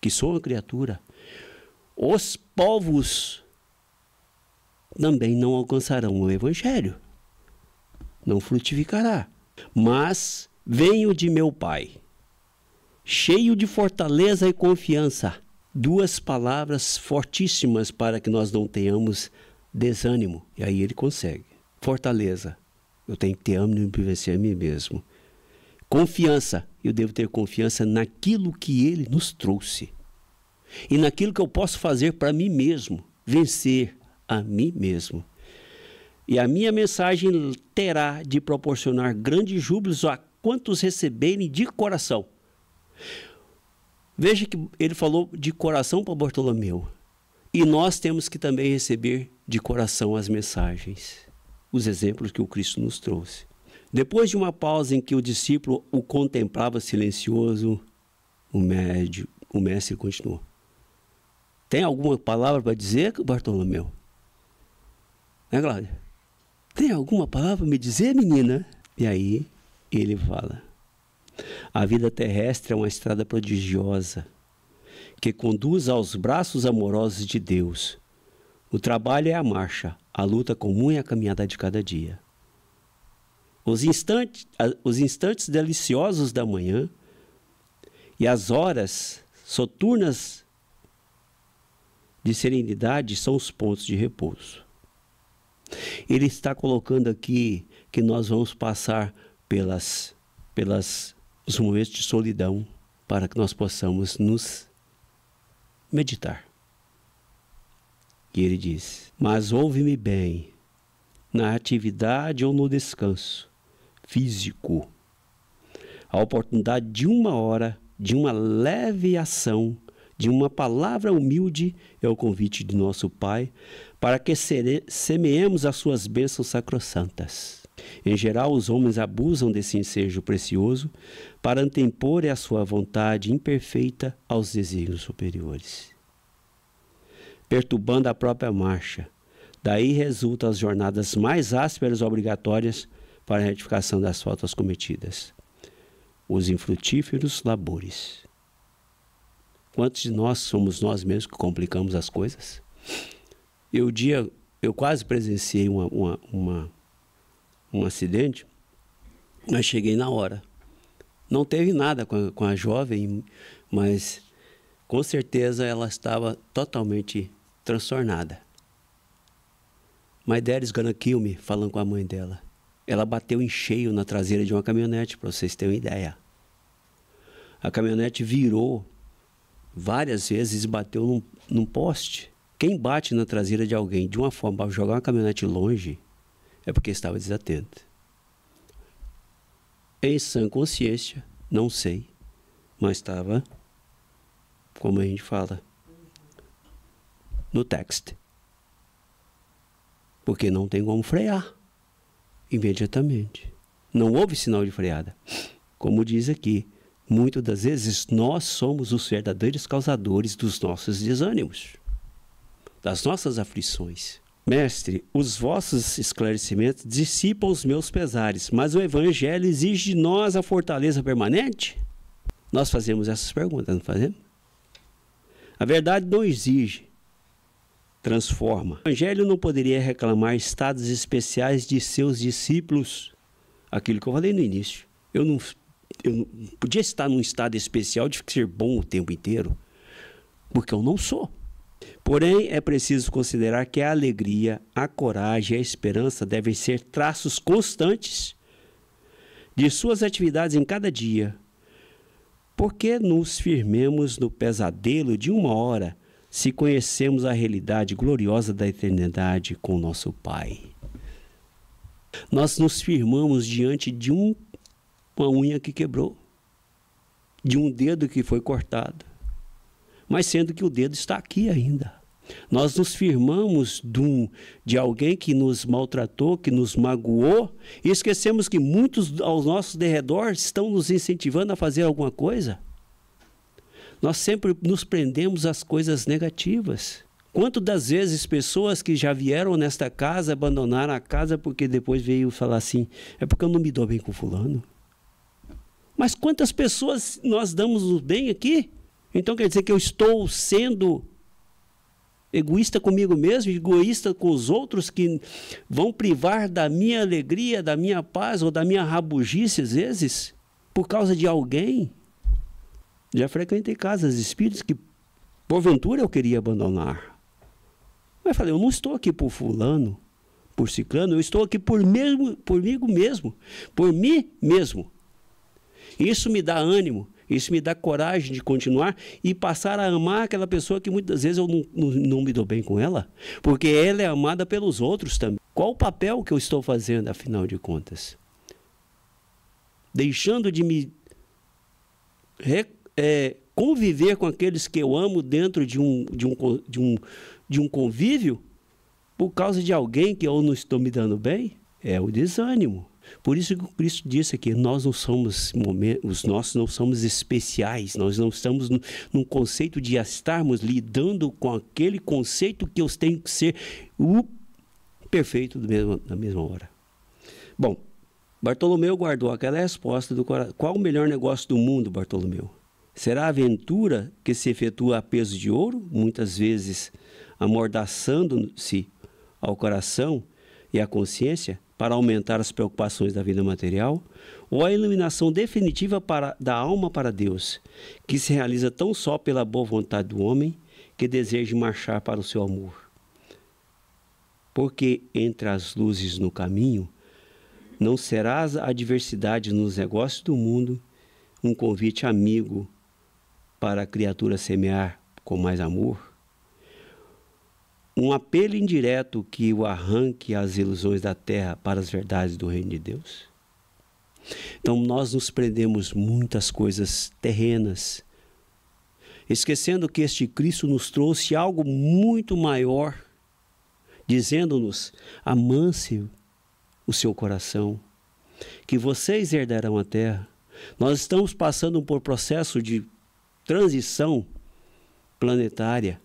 que sou uma criatura, os povos também não alcançarão o Evangelho. Não frutificará. Mas venho de meu Pai, cheio de fortaleza e confiança. Duas palavras fortíssimas para que nós não tenhamos desânimo. E aí ele consegue. Fortaleza. Eu tenho que ter ânimo para vencer a mim mesmo. Confiança. Eu devo ter confiança naquilo que ele nos trouxe. E naquilo que eu posso fazer para mim mesmo. Vencer a mim mesmo. E a minha mensagem terá de proporcionar grandes júbilos a quantos receberem de coração. Veja que ele falou de coração para Bartolomeu. E nós temos que também receber de coração as mensagens, os exemplos que o Cristo nos trouxe. Depois de uma pausa em que o discípulo o contemplava silencioso, o mestre continuou. Tem alguma palavra para dizer, Bartolomeu? Né, Cláudia? Tem alguma palavra para me dizer, menina? E aí ele fala. A vida terrestre é uma estrada prodigiosa que conduz aos braços amorosos de Deus. O trabalho é a marcha, a luta comum é a caminhada de cada dia. Os instantes deliciosos da manhã e as horas soturnas de serenidade são os pontos de repouso. Ele está colocando aqui que nós vamos passar pelos momentos de solidão para que nós possamos nos meditar. E ele diz, mas ouve-me bem, na atividade ou no descanso físico, a oportunidade de uma hora, de uma leve ação, de uma palavra humilde é o convite de nosso Pai para que semeemos as suas bênçãos sacrossantas. Em geral, os homens abusam desse ensejo precioso para antepor a sua vontade imperfeita aos desígnios superiores, perturbando a própria marcha. Daí resultam as jornadas mais ásperas obrigatórias para a retificação das faltas cometidas, os infrutíferos labores. Quantos de nós somos nós mesmos que complicamos as coisas? Eu quase presenciei um acidente, mas cheguei na hora. Não teve nada com a jovem, mas com certeza ela estava totalmente transtornada. My daddy's gonna kill me, falando com a mãe dela. Ela bateu em cheio na traseira de uma caminhonete, para vocês terem uma ideia. A caminhonete virou várias vezes e bateu num poste. Quem bate na traseira de alguém de uma forma para jogar uma caminhonete longe é porque estava desatento. Em sã consciência, não sei, mas estava, como a gente fala, no texto. Porque não tem como frear imediatamente. Não houve sinal de freada. Como diz aqui, muitas das vezes nós somos os verdadeiros causadores dos nossos desânimos, das nossas aflições. Mestre, os vossos esclarecimentos dissipam os meus pesares, mas o Evangelho exige de nós a fortaleza permanente? Nós fazemos essas perguntas, não fazemos? A verdade não exige, transforma. O Evangelho não poderia reclamar estados especiais de seus discípulos. Aquilo que eu falei no início. Eu não podia estar num estado especial de ser bom o tempo inteiro, porque eu não sou. Porém, é preciso considerar que a alegria, a coragem e a esperança devem ser traços constantes de suas atividades em cada dia. Por que nos firmemos no pesadelo de uma hora se conhecemos a realidade gloriosa da eternidade com nosso Pai? Nós nos firmamos diante de uma unha que quebrou, de um dedo que foi cortado, mas sendo que o dedo está aqui ainda. Nós nos firmamos de alguém que nos maltratou, que nos magoou, e esquecemos que muitos ao nosso derredor estão nos incentivando a fazer alguma coisa. Nós sempre nos prendemos às coisas negativas. Quantas das vezes pessoas que já vieram nesta casa abandonaram a casa porque depois veio falar assim, é porque eu não me dou bem com fulano. Mas quantas pessoas nós damos o bem aqui? Então quer dizer que eu estou sendo egoísta comigo mesmo, egoísta com os outros que vão privar da minha alegria, da minha paz ou da minha rabugice às vezes? por causa de alguém. Já frequentei casas espíritas que, porventura, eu queria abandonar. Mas falei, eu não estou aqui por fulano, por ciclano, eu estou aqui por mim mesmo, por mim mesmo. Isso me dá ânimo, isso me dá coragem de continuar e passar a amar aquela pessoa que muitas vezes eu não me dou bem com ela, porque ela é amada pelos outros também. Qual o papel que eu estou fazendo, afinal de contas? Deixando de me conviver com aqueles que eu amo dentro de um convívio por causa de alguém que eu não estou me dando bem? É o desânimo. Por isso que o Cristo disse aqui, nós não somos não somos especiais, nós não estamos num conceito de estarmos lidando com aquele conceito que eu tenho que ser o perfeito na mesma hora. Bom, Bartolomeu guardou aquela resposta do coração. Qual o melhor negócio do mundo, Bartolomeu? Será a aventura que se efetua a peso de ouro, muitas vezes amordaçando-se ao coração e à consciência para aumentar as preocupações da vida material, ou a iluminação definitiva da alma para Deus, que se realiza tão só pela boa vontade do homem que deseja marchar para o seu amor? Porque entre as luzes no caminho, não serás a adversidade nos negócios do mundo um convite amigo para a criatura semear com mais amor? Um apelo indireto que o arranque às ilusões da terra para as verdades do reino de Deus? Então nós nos prendemos muitas coisas terrenas, esquecendo que este Cristo nos trouxe algo muito maior, dizendo-nos, amance o seu coração, que vocês herdarão a terra. Nós estamos passando por processo de transição planetária.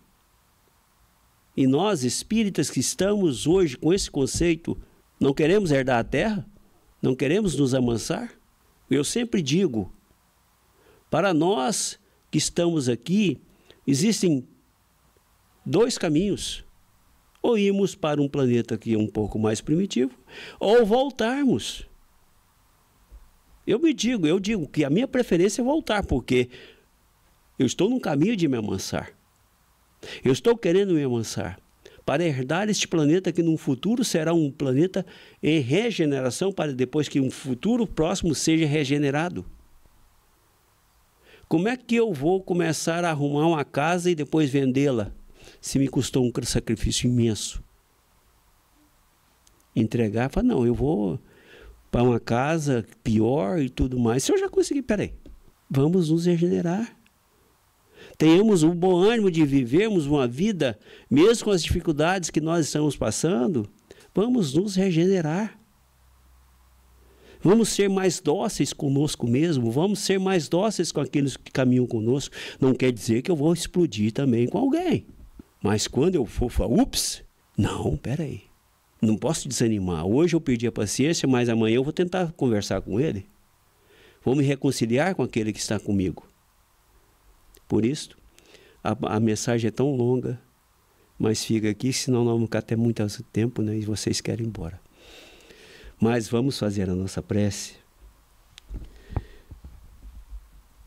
E nós, espíritas que estamos hoje com esse conceito, não queremos herdar a terra? Não queremos nos amansar? Eu sempre digo, para nós que estamos aqui, existem dois caminhos. Ou irmos para um planeta que é um pouco mais primitivo, ou voltarmos. Eu digo que a minha preferência é voltar, porque eu estou num caminho de me amansar. Eu estou querendo me amansar para herdar este planeta que no futuro será um planeta em regeneração, para depois que um futuro próximo seja regenerado. Como é que eu vou começar a arrumar uma casa e depois vendê-la, se me custou um sacrifício imenso? Entregar, falar, não, eu vou para uma casa pior e tudo mais. Se eu já consegui, peraí, vamos nos regenerar. Tenhamos o bom ânimo de vivermos uma vida, mesmo com as dificuldades que nós estamos passando, vamos nos regenerar. Vamos ser mais dóceis conosco mesmo, vamos ser mais dóceis com aqueles que caminham conosco. Não quer dizer que eu vou explodir também com alguém. Mas quando eu for falar, ups, não, peraí, não posso desanimar. Hoje eu perdi a paciência, mas amanhã eu vou tentar conversar com ele. Vou me reconciliar com aquele que está comigo. Por isso, a mensagem é tão longa, mas fica aqui, senão nós vamos ficar até muito tempo, né, e vocês querem ir embora. Mas vamos fazer a nossa prece,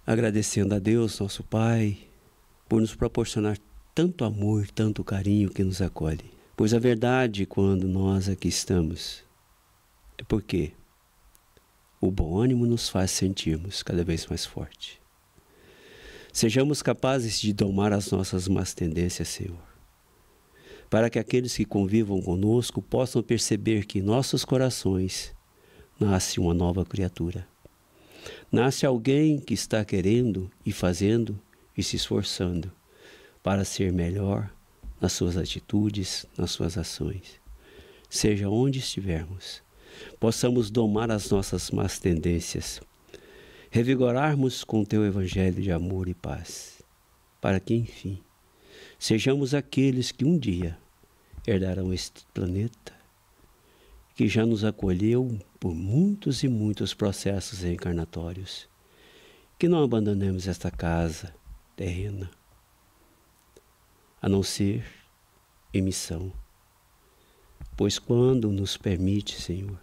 agradecendo a Deus, nosso Pai, por nos proporcionar tanto amor, tanto carinho que nos acolhe. Pois a verdade, quando nós aqui estamos, é porque o bom ânimo nos faz sentirmos cada vez mais forte. Sejamos capazes de domar as nossas más tendências, Senhor, para que aqueles que convivam conosco possam perceber que em nossos corações nasce uma nova criatura. Nasce alguém que está querendo e fazendo e se esforçando para ser melhor nas suas atitudes, nas suas ações. Seja onde estivermos, possamos domar as nossas más tendências, revigorarmos com o Teu Evangelho de amor e paz, para que, enfim, sejamos aqueles que um dia herdarão este planeta, que já nos acolheu por muitos e muitos processos reencarnatórios, que não abandonemos esta casa terrena, a não ser em missão. Pois quando nos permite, Senhor,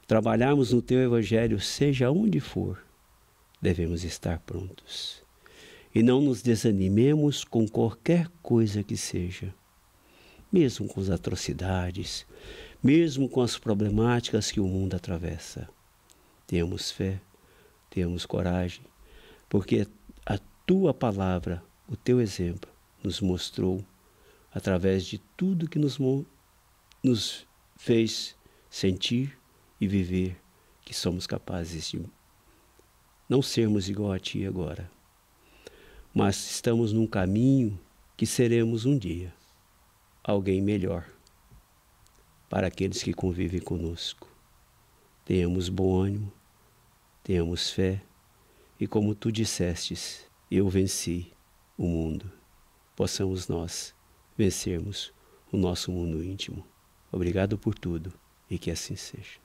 trabalharmos no Teu Evangelho, seja onde for, devemos estar prontos. E não nos desanimemos com qualquer coisa que seja, mesmo com as atrocidades, mesmo com as problemáticas que o mundo atravessa. Tenhamos fé, tenhamos coragem, porque a tua palavra, o teu exemplo, nos mostrou, através de tudo que nos fez sentir e viver, que somos capazes de não sermos igual a ti agora, mas estamos num caminho que seremos um dia alguém melhor para aqueles que convivem conosco. Tenhamos bom ânimo, tenhamos fé, e como tu dissestes, eu venci o mundo, possamos nós vencermos o nosso mundo íntimo. Obrigado por tudo e que assim seja.